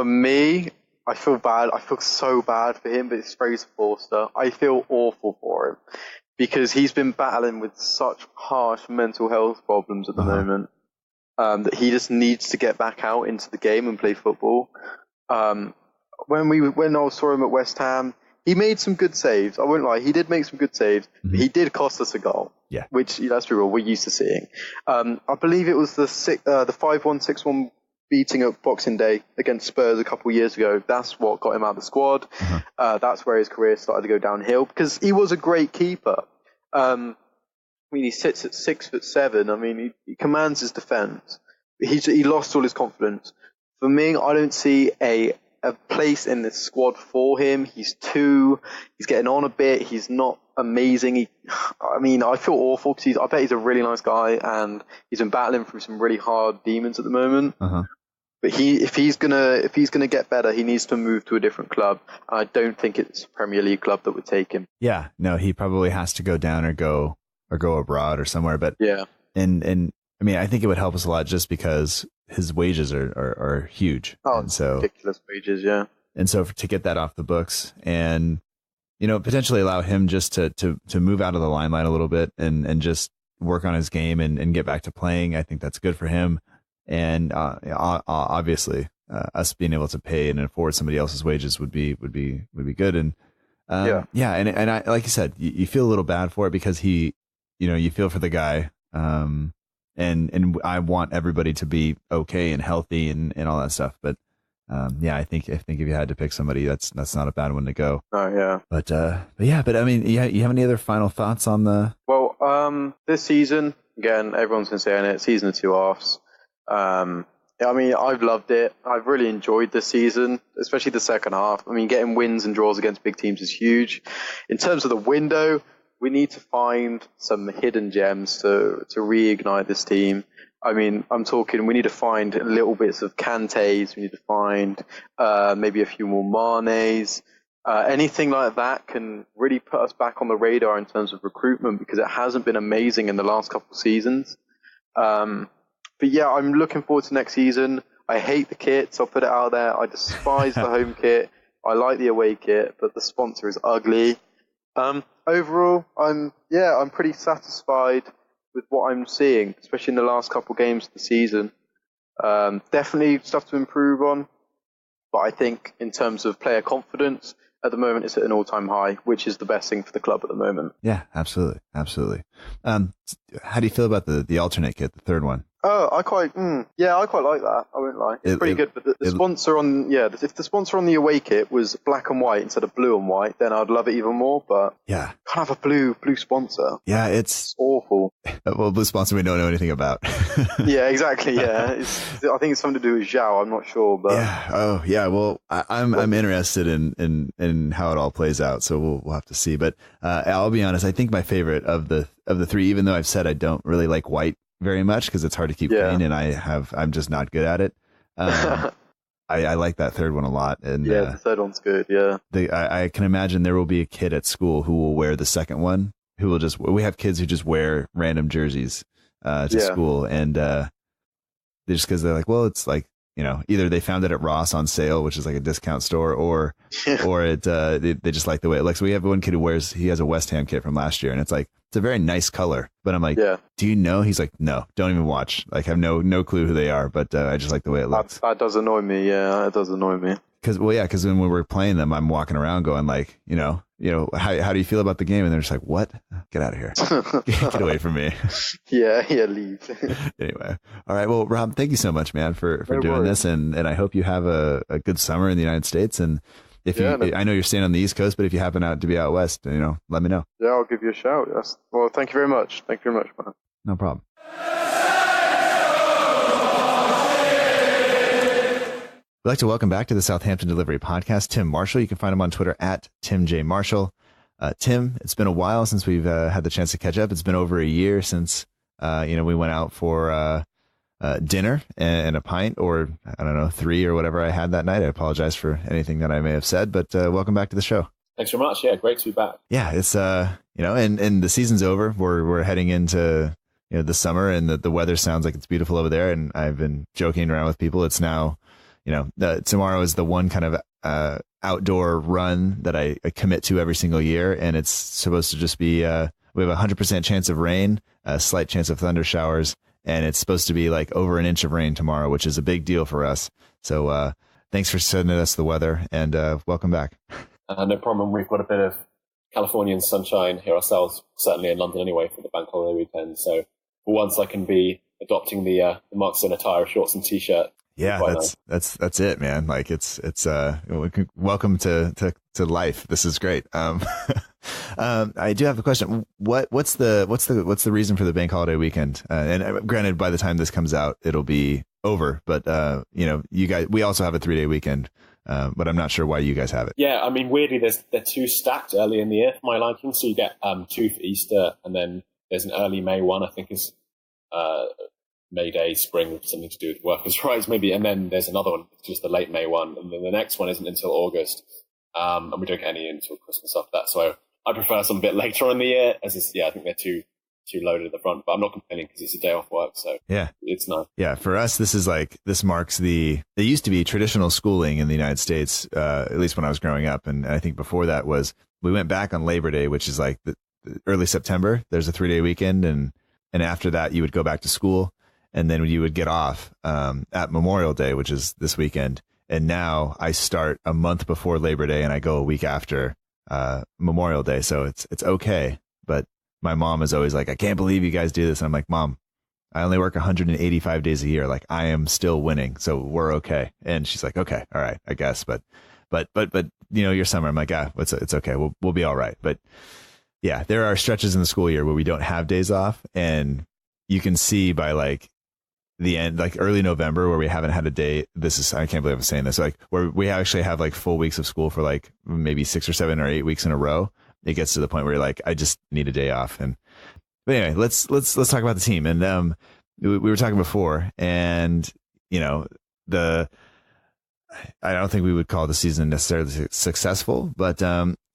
me, I feel bad. I feel so bad for him, but it's Fraser Forster. I feel awful for him because he's been battling with such harsh mental health problems at the moment. That he just needs to get back out into the game and play football. When I saw him at West Ham, he made some good saves. I won't lie, he did make some good saves. But he did cost us a goal, which, let's be real, we're used to seeing. I believe it was the 5-1, 6-1 beating at Boxing Day against Spurs a couple of years ago. That's what got him out of the squad. That's where his career started to go downhill, because he was a great keeper. I mean, he sits at 6'7". I mean, he commands his defence. He lost all his confidence. For me, I don't see a place in this squad for him. He's getting on a bit. He's not amazing. I feel awful because I bet he's a really nice guy, and he's been battling through some really hard demons at the moment. But if he's gonna get better, he needs to move to a different club. I don't think it's a Premier League club that would take him. Yeah, no, he probably has to go down or go abroad or somewhere. But and I mean, I think it would help us a lot just because his wages are huge. Oh, and so ridiculous wages, yeah. And so to get that off the books and, potentially allow him just to move out of the limelight a little bit and just work on his game and get back to playing, I think that's good for him. And obviously, us being able to pay and afford somebody else's wages would be good. And and I, like you said, you feel a little bad for it because you feel for the guy. And I want everybody to be okay and healthy and all that stuff. But I think if you had to pick somebody, that's not a bad one to go. Oh yeah. But I mean, you have any other final thoughts on the? Well, this season Again, everyone's been saying it. Season of two halves. I mean, I've loved it. I've really enjoyed this season, especially the second half. I mean, getting wins and draws against big teams is huge. In terms of the window, we need to find some hidden gems to reignite this team. I mean, I'm talking, we need to find little bits of Kantes. We need to find maybe a few more Manes. Anything like that can really put us back on the radar in terms of recruitment, because it hasn't been amazing in the last couple of seasons. But yeah, I'm looking forward to next season. I hate the kits. I'll put it out there. I despise the home kit. I like the away kit, but the sponsor is ugly. Overall, I'm pretty satisfied with what I'm seeing, especially in the last couple of games of the season. Definitely stuff to improve on, but I think in terms of player confidence, at the moment it's at an all-time high, which is the best thing for the club at the moment. Yeah, absolutely. How do you feel about the alternate kit, the third one? Oh, I quite like that. I won't lie. It's pretty good. But the sponsor if the sponsor on the away kit was black and white instead of blue and white, then I'd love it even more. But yeah, can't have a blue sponsor. Yeah, it's awful. Well, blue sponsor we don't know anything about. Yeah, exactly. Yeah, I think it's something to do with Zhao. I'm not sure, but yeah. Oh, yeah. Well, I'm interested in how it all plays out. So we'll have to see. But I'll be honest. I think my favorite of the three, even though I've said I don't really like white very much because it's hard to keep clean, and I'm just not good at it. I like that third one a lot, and the third one's good. Yeah, I can imagine there will be a kid at school who will wear the second one. We have kids who just wear random jerseys to school, and just because they're like, well, it's like, either they found it at Ross on sale, which is like a discount store, or they just like the way it looks. We have one kid who he has a West Ham kit from last year, and it's like, it's a very nice color, but I'm like, do you know? He's like, no, don't even watch. Like, have no clue who they are, but I just like the way it looks. That does annoy me. Yeah, it does annoy me. Because when we were playing them, I'm walking around going like, how do you feel about the game? And they're just like, what? Get out of here. Get away from me. Yeah, leave. Anyway. All right. Well, Rob, thank you so much, man, for doing this. And I hope you have a good summer in the United States. And I know you're staying on the East Coast, but if you happen to be out West, let me know. Yeah, I'll give you a shout. Yes. Well, thank you very much. Thank you very much, man. No problem. We'd like to welcome back to the Southampton Delivery Podcast, Tim Marshall. You can find him on Twitter at Tim J. Marshall. Tim, it's been a while since we've had the chance to catch up. It's been over a year since, we went out for dinner and a pint, or I don't know, 3 or whatever I had that night. I apologize for anything that I may have said, but welcome back to the show. Thanks very much. Yeah, great to be back. Yeah, it's, and the season's over. We're heading into, the summer, and the weather sounds like it's beautiful over there. And I've been joking around with people. It's now, tomorrow is the one kind of outdoor run that I commit to every single year. And it's supposed to just be, we have 100% chance of rain, a slight chance of thunder showers. And it's supposed to be like over an inch of rain tomorrow, which is a big deal for us. So thanks for sending us the weather, and welcome back. No problem. We've got a bit of Californian sunshine here ourselves, certainly in London anyway, for the bank holiday weekend. So for once I can be adopting the Marks in attire, shorts and t-shirt. Yeah, that's it, man. Like it's welcome to life. This is great. I do have a question. What's the reason for the bank holiday weekend? And granted, by the time this comes out, it'll be over. But you guys, we also have a 3-day weekend. But I'm not sure why you guys have it. Yeah, I mean, weirdly, they're two stacked early in the year for my liking. So you get 2 for Easter, and then there's an early May one, I think is May Day, spring, something to do with workers' rights maybe. And then there's another one, just the late May one. And then the next one isn't until August. And we don't get any until Christmas after that. So I prefer some bit later in the year. I think they're too loaded at the front, but I'm not complaining because it's a day off work. So yeah, it's nice. Yeah. For us, this marks it used to be traditional schooling in the United States, at least when I was growing up. And I think before that we went back on Labor Day, which is like the early September. There's a 3-day weekend. And after that you would go back to school, and then you would get off, at Memorial Day, which is this weekend. And now I start a month before Labor Day and I go a week after, Memorial Day. So it's okay. But my mom is always like, I can't believe you guys do this. And I'm like, Mom, I only work 185 days a year. Like, I am still winning. So we're okay. And she's like, okay, all right, I guess. But your summer, I'm like, it's okay. We'll be all right. But yeah, there are stretches in the school year where we don't have days off. And you can see by like the end, like early November, where we haven't had a day. I can't believe I'm saying this. Like where we actually have like full weeks of school for like maybe 6 or 7 or 8 weeks in a row. It gets to the point where you're like, I just need a day off. But anyway, let's talk about the team. And we were talking before, and I don't think we would call the season necessarily successful, but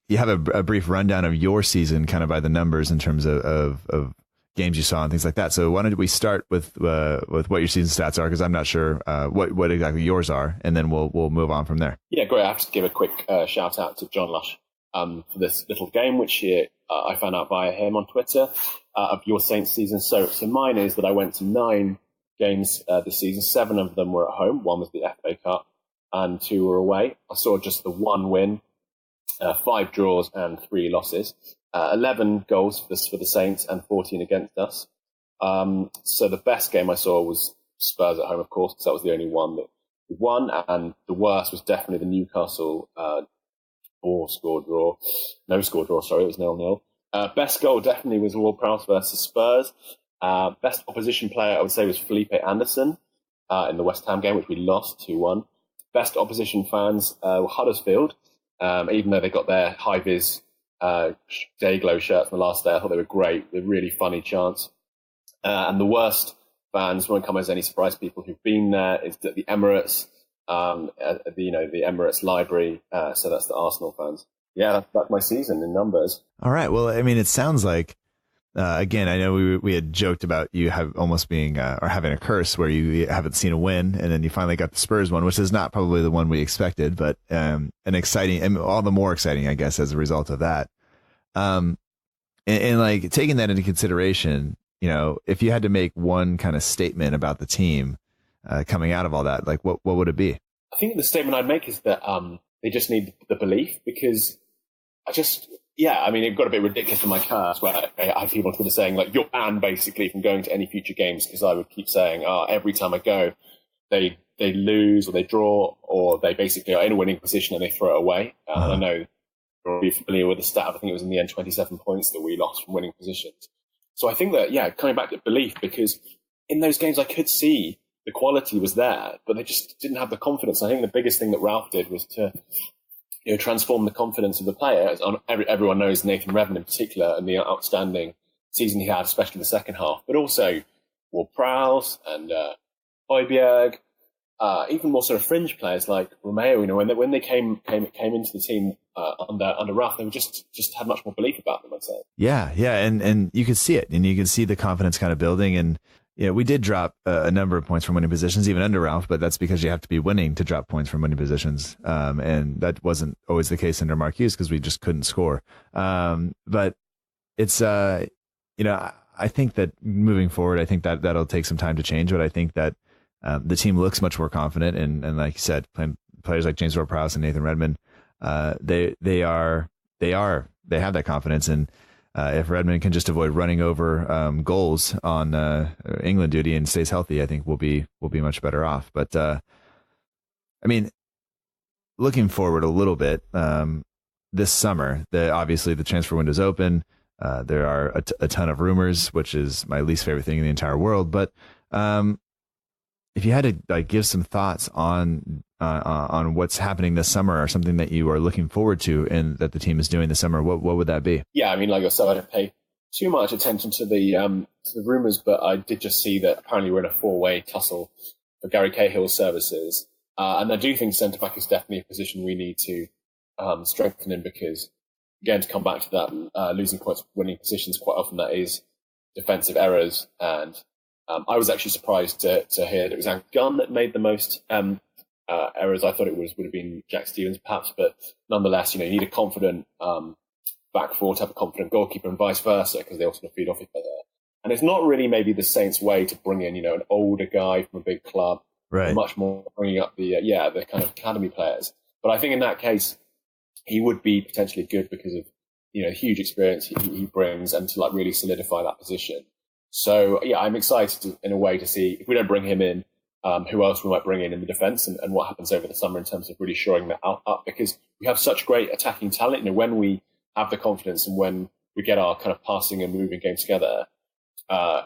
you have a brief rundown of your season, kind of by the numbers in terms of games you saw and things like that. So why don't we start with what your season stats are, because I'm not sure what exactly yours are, and then we'll move on from there. Yeah, great. I have to give a quick shout out to John Lush for this little game, which I found out via him on Twitter of your Saints season. So mine is that I went to 9 games this season. 7 of them were at home. 1 was the FA Cup, and 2 were away. I saw just the 1 win, 5 draws, and 3 losses. 11 goals for the Saints and 14 against us. So the best game I saw was Spurs at home, of course, because that was the only one that we won. And the worst was definitely the Newcastle no score draw. Sorry, it was 0-0. Best goal definitely was Ward-Prowse versus Spurs. Best opposition player, I would say, was Felipe Anderson in the West Ham game, which we lost 2-1. Best opposition fans were Huddersfield, even though they got their high-vis Dayglow shirts on the last day. I thought they were great. They're really funny chants. And the worst fans won't come as any surprise. People who've been there is at the Emirates, the Emirates Library. So that's the Arsenal fans. Yeah, that's my season in numbers. All right. Well, I mean, it sounds like, again, I know we had joked about you have almost being or having a curse where you haven't seen a win, and then you finally got the Spurs one, which is not probably the one we expected, but an exciting, and all the more exciting, I guess, as a result of that. And like taking that into consideration, if you had to make one kind of statement about the team coming out of all that, like what would it be? I think the statement I'd make is that they just need the belief, because it got a bit ridiculous in my class where I had people on Twitter saying, like, you're banned basically from going to any future games, because I would keep saying, every time I go, they lose or they draw, or they basically are in a winning position and they throw it away. And I know you're already familiar with the stat. I think it was in the end 27 points that we lost from winning positions. So I think that, coming back to belief, because in those games I could see the quality was there, but they just didn't have the confidence. I think the biggest thing that Ralph did was to transform the confidence of the players. Everyone knows Nathan Redmond in particular and the outstanding season he had, especially in the second half, but also Ward-Prowse and Højbjerg, even more sort of fringe players like Romeo. When they came into the team under Ralph, they were just had much more belief about them, I'd say. Yeah, and you could see it, and you could see the confidence kind of building. And we did drop a number of points from winning positions, even under Ralph, but that's because you have to be winning to drop points from winning positions. And that wasn't always the case under Mark Hughes, because we just couldn't score. But it's, I think that moving forward, I think that that'll take some time to change, but I think that the team looks much more confident. And like you said, players like James Ward-Prowse and Nathan Redmond, they have that confidence. And if Redmond can just avoid running over goals on England duty and stays healthy, I think we'll be much better off. But looking forward a little bit, this summer, obviously the transfer window's open. There are a ton of rumors, which is my least favorite thing in the entire world. But if you had to give some thoughts on what's happening this summer, or something that you are looking forward to and that the team is doing this summer, what would that be? Yeah, like I said, I don't pay too much attention to the rumours, but I did just see that apparently we're in a 4-way tussle for Gary Cahill's services. And I do think centre-back is definitely a position we need to strengthen in, because, again, to come back to that, losing points, winning positions, quite often that is defensive errors. And I was actually surprised to hear that it was Gunn that made the most errors. I thought it would have been Jack Stevens, perhaps, but nonetheless, you need a confident back four to have a confident goalkeeper, and vice versa, because they also feed off each other. And it's not really maybe the Saints' way to bring in, an older guy from a big club, right? Much more bringing up the kind of academy players. But I think in that case, he would be potentially good because of huge experience he brings, and to really solidify that position. So I'm excited in a way to see, if we don't bring him in, who else we might bring in the defence, and what happens over the summer in terms of really shoring that up, because we have such great attacking talent. When we have the confidence and when we get our kind of passing and moving game together,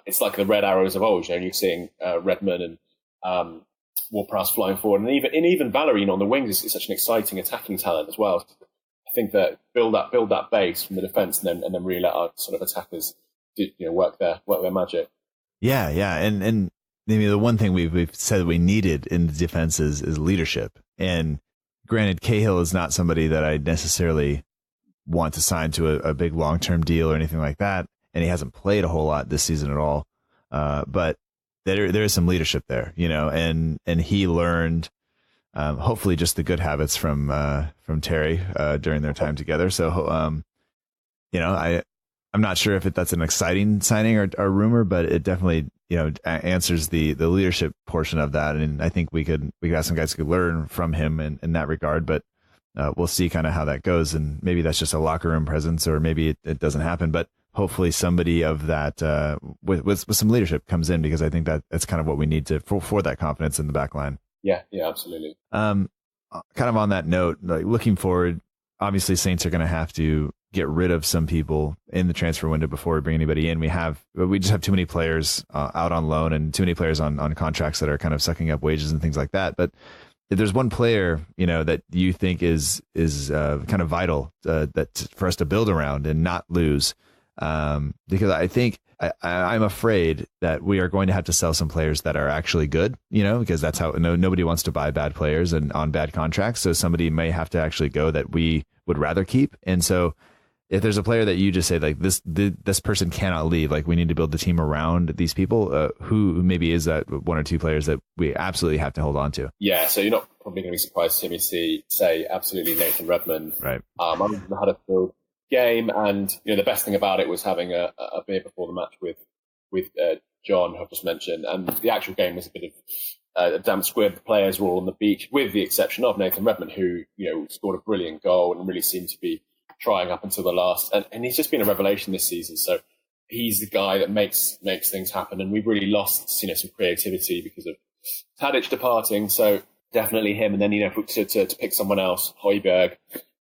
it's like the red arrows of old. You're seeing Redmond and Ward-Prowse flying forward, and even Valérien on the wings is such an exciting attacking talent as well. I think that build that base from the defence, and then really let our sort of attackers work their magic. Yeah, and the one thing we've said we needed in the defense is leadership. And granted, Cahill is not somebody that I necessarily want to sign to a big long-term deal or anything like that, and he hasn't played a whole lot this season at all. But there is some leadership there, and he learned hopefully just the good habits from Terry during their time together. So I'm not sure if that's an exciting signing or rumor, but it definitely answers the leadership portion of that, and I think we could have some guys who could learn from him in that regard. But we'll see kind of how that goes, and maybe that's just a locker room presence, or maybe it doesn't happen. But hopefully somebody of that with some leadership comes in, because I think that's kind of what we need for that confidence in the back line. Yeah, absolutely. Kind of on that note, like looking forward, obviously Saints are going to have to get rid of some people in the transfer window before we bring anybody in. We just have too many players out on loan and too many players on contracts that are kind of sucking up wages and things like that. But if there's one player, that you think is kind of vital that for us to build around and not lose, because I think I'm afraid that we are going to have to sell some players that are actually good, because that's how nobody wants to buy bad players and on bad contracts. So somebody may have to actually go that we would rather keep. And so if there's a player that you just say like this person cannot leave, like we need to build the team around these people, who maybe is that one or two players that we absolutely have to hold on to? Yeah, so you're not probably going to be surprised to hear me say absolutely Nathan Redmond. Right. I had a field game, and the best thing about it was having a beer before the match with John, who I've just mentioned, and the actual game was a bit of a damn squib. The players were all on the beach, with the exception of Nathan Redmond, who scored a brilliant goal and really seemed to be trying up until the last, and he's just been a revelation this season. So he's the guy that makes things happen, and we've really lost some creativity because of Tadic departing. So definitely him, and then to pick someone else, Højbjerg.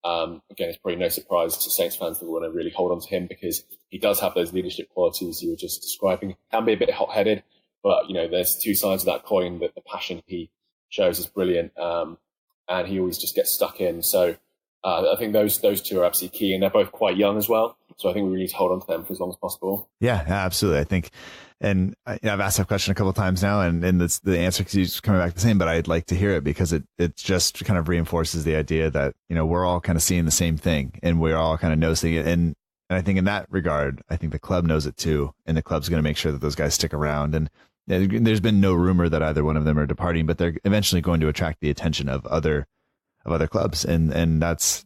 Again, it's probably no surprise to Saints fans that we want to really hold on to him, because he does have those leadership qualities you were just describing. Can be a bit hot-headed, but there's two sides of that coin. That the passion he shows is brilliant, and he always just gets stuck in. So I think those two are absolutely key, and they're both quite young as well. So I think we really need to hold on to them for as long as possible. Yeah, absolutely. I think, and I've asked that question a couple of times now, and the answer keeps coming back the same, but I'd like to hear it, because it just kind of reinforces the idea that, we're all kind of seeing the same thing, and we're all kind of noticing it. And I think in that regard, I think the club knows it too, and the club's going to make sure that those guys stick around. And there's been no rumor that either one of them are departing, but they're eventually going to attract the attention of other clubs. And that's,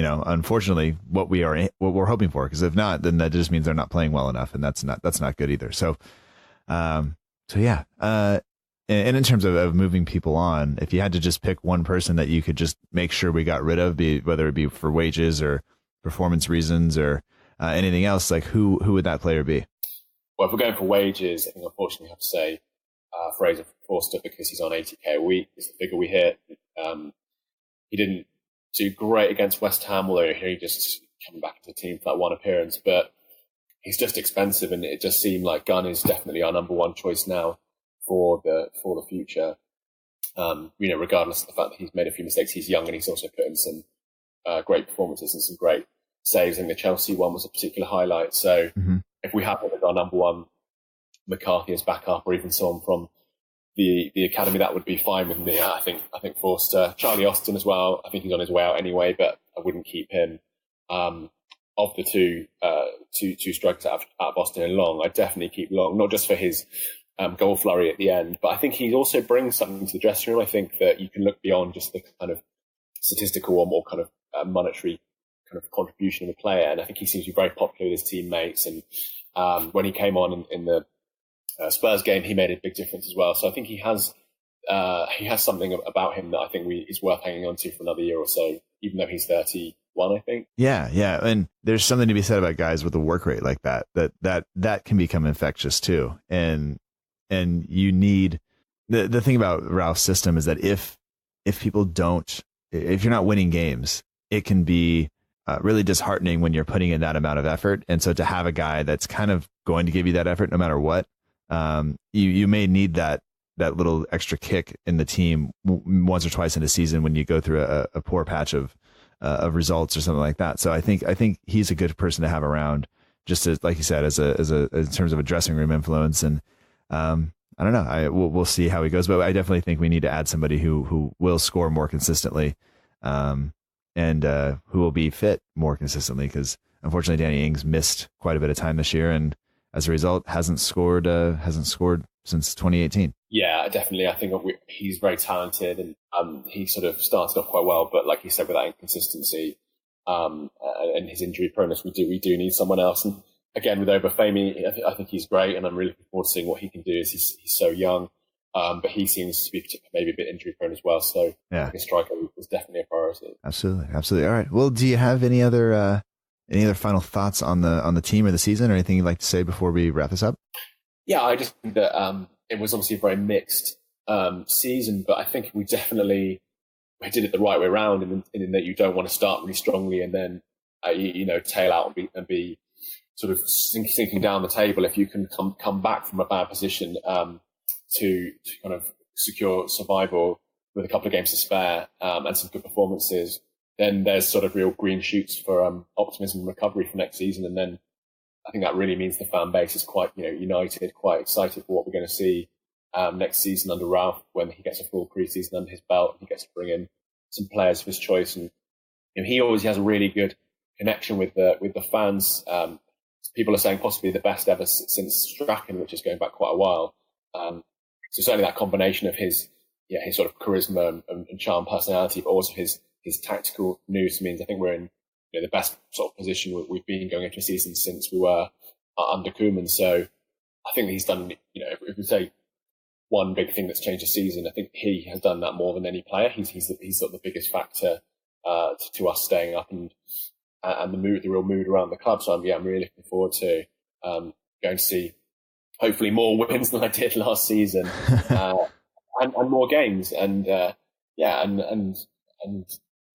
unfortunately what we're hoping for, because if not, then that just means they're not playing well enough, and that's not good either. So yeah. And in terms of moving people on, if you had to just pick one person that you could just make sure we got rid of, whether it be for wages or performance reasons or anything else, like who would that player be? Well, if we're going for wages, I think unfortunately we have to say Fraser Forster, because he's on 80k a week is the figure we hit. He didn't do great against West Ham, although he just coming back into the team for that one appearance. But he's just expensive, and it just seemed like Gunn is definitely our number one choice now for the future. Regardless of the fact that he's made a few mistakes, he's young, and he's also put in some great performances and some great saves. And the Chelsea one was a particular highlight. So if we have him as our number one, McCarthy as backup, or even someone from the academy, that would be fine with me. I think Forster, Charlie Austin as well. I think he's on his way out anyway, but I wouldn't keep him. Of the two strikers out of Austin and Long, I definitely keep Long, not just for his goal flurry at the end, but I think he also brings something to the dressing room. I think that you can look beyond just the kind of statistical or more kind of monetary kind of contribution of the player, and I think he seems to be very popular with his teammates. And when he came on in the Spurs game, he made a big difference as well. So I think he has something about him that I think is worth hanging on to for another year or so, even though he's 31, I think. Yeah. And there's something to be said about guys with a work rate like that can become infectious too. And you need, the thing about Ralph's system is that if you're not winning games, it can be really disheartening when you're putting in that amount of effort. And so to have a guy that's kind of going to give you that effort no matter what, you may need that little extra kick in the team once or twice in a season when you go through a poor patch of results or something like that. So I think he's a good person to have around, just as, like you said, as in terms of a dressing room influence. And I don't know, we'll see how he goes, but I definitely think we need to add somebody who will score more consistently, and who will be fit more consistently, because unfortunately Danny Ings missed quite a bit of time this year, and as a result hasn't scored since 2018. Yeah, definitely. I think he's very talented, and he sort of started off quite well, but like you said, with that inconsistency and his injury proneness, we do need someone else. And again, with Obafemi, I think he's great, and I'm really looking forward to seeing what he can do. He's so young, but he seems to be maybe a bit injury prone as well. So yeah, a striker is definitely a priority. Absolutely. All right. Well, do you have any other final thoughts on the team or the season, or anything you'd like to say before we wrap this up? Yeah, I just think that it was obviously a very mixed season, but I think we did it the right way around, in that you don't want to start really strongly and then tail out and be sort of sinking down the table. If you can come back from a bad position to kind of secure survival with a couple of games to spare and some good performances, then there's sort of real green shoots for optimism and recovery for next season. And then I think that really means the fan base is quite united, quite excited for what we're going to see next season under Ralph, when he gets a full pre-season under his belt. He gets to bring in some players of his choice, and he always has a really good connection with the fans. People are saying possibly the best ever since Strachan, which is going back quite a while. So certainly that combination of his sort of charisma and charm, personality, but also his tactical nous means I think we're in the best sort of position we've been going into a season since we were under Koeman. So I think he's done, if we say one big thing that's changed the season, I think he has done that more than any player. He's sort of the biggest factor to us staying up and the real mood around the club. So I'm really looking forward to going to see hopefully more wins than I did last season, and more games, and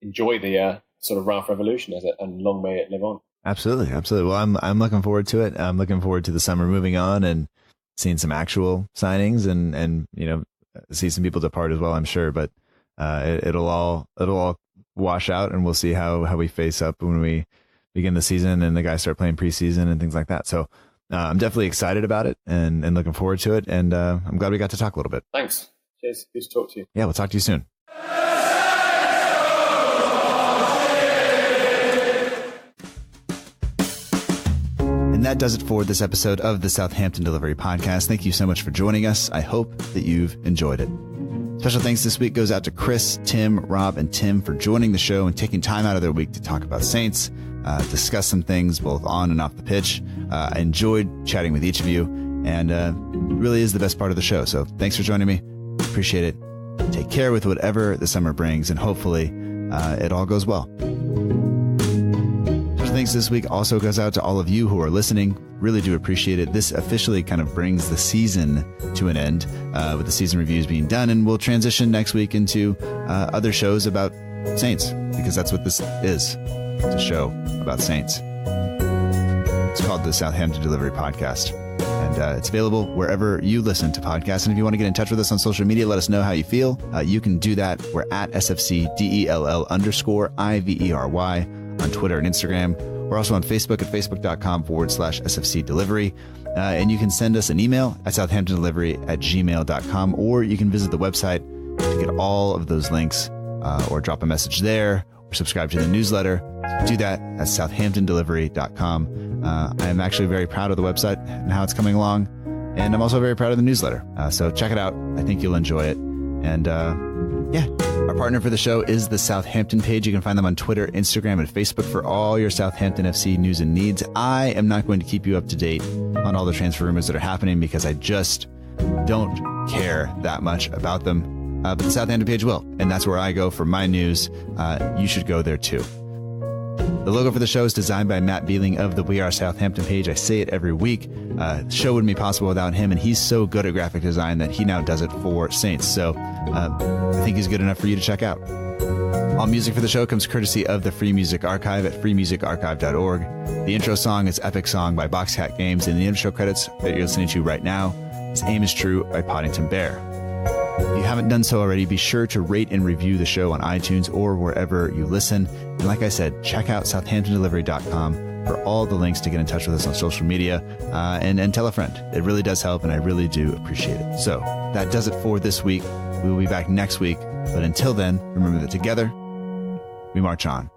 enjoy the sort of Ralph revolution and long may it live on. Absolutely. Well, I'm looking forward to it. I'm looking forward to the summer moving on and seeing some actual signings and see some people depart as well, I'm sure, but it'll all wash out, and we'll see how we face up when we begin the season and the guys start playing preseason and things like that. So I'm definitely excited about it and looking forward to it. And I'm glad we got to talk a little bit. Thanks. Cheers. Good to talk to you. Yeah, we'll talk to you soon. And that does it for this episode of the Southampton Delivery Podcast. Thank you so much for joining us. I hope that you've enjoyed it. Special thanks this week goes out to Chris, Tim, Rob, and Tim for joining the show and taking time out of their week to talk about Saints, discuss some things both on and off the pitch. I enjoyed chatting with each of you, and it really is the best part of the show. So thanks for joining me. Appreciate it. Take care with whatever the summer brings, and hopefully it all goes well. Thanks this week also goes out to all of you who are listening. Really do appreciate it. This officially kind of brings the season to an end with the season reviews being done, and we'll transition next week into other shows about Saints, because that's what this is. It's a show about Saints. It's called the Southampton Delivery Podcast, and it's available wherever you listen to podcasts. And if you want to get in touch with us on social media, let us know how you feel. You can do that. We're at SFCDELL_IVERY on Twitter and Instagram. We're also on Facebook at facebook.com/SFC Delivery. And you can send us an email at southamptondelivery@gmail.com, or you can visit the website to get all of those links, or drop a message there, or subscribe to the newsletter. Do that at southamptondelivery.com. I am actually very proud of the website and how it's coming along. And I'm also very proud of the newsletter. So check it out. I think you'll enjoy it. And our partner for the show is the Southampton page. You can find them on Twitter, Instagram, and Facebook for all your Southampton FC news and needs. I am not going to keep you up to date on all the transfer rumors that are happening, because I just don't care that much about them. But the Southampton page will, and that's where I go for my news. You should go there too. The logo for the show is designed by Matt Beeling of the We Are Southampton page. I say it every week. The show wouldn't be possible without him, and he's so good at graphic design that he now does it for Saints. So I think he's good enough for you to check out. All music for the show comes courtesy of the Free Music Archive at freemusicarchive.org. The intro song is Epic Song by Boxcat Games, and the intro credits that you're listening to right now is Aim is True by Poddington Bear. If you haven't done so already, be sure to rate and review the show on iTunes or wherever you listen. And like I said, check out southamptondelivery.com for all the links to get in touch with us on social media, and tell a friend. It really does help, and I really do appreciate it. So that does it for this week. We will be back next week. But until then, remember that together, we march on.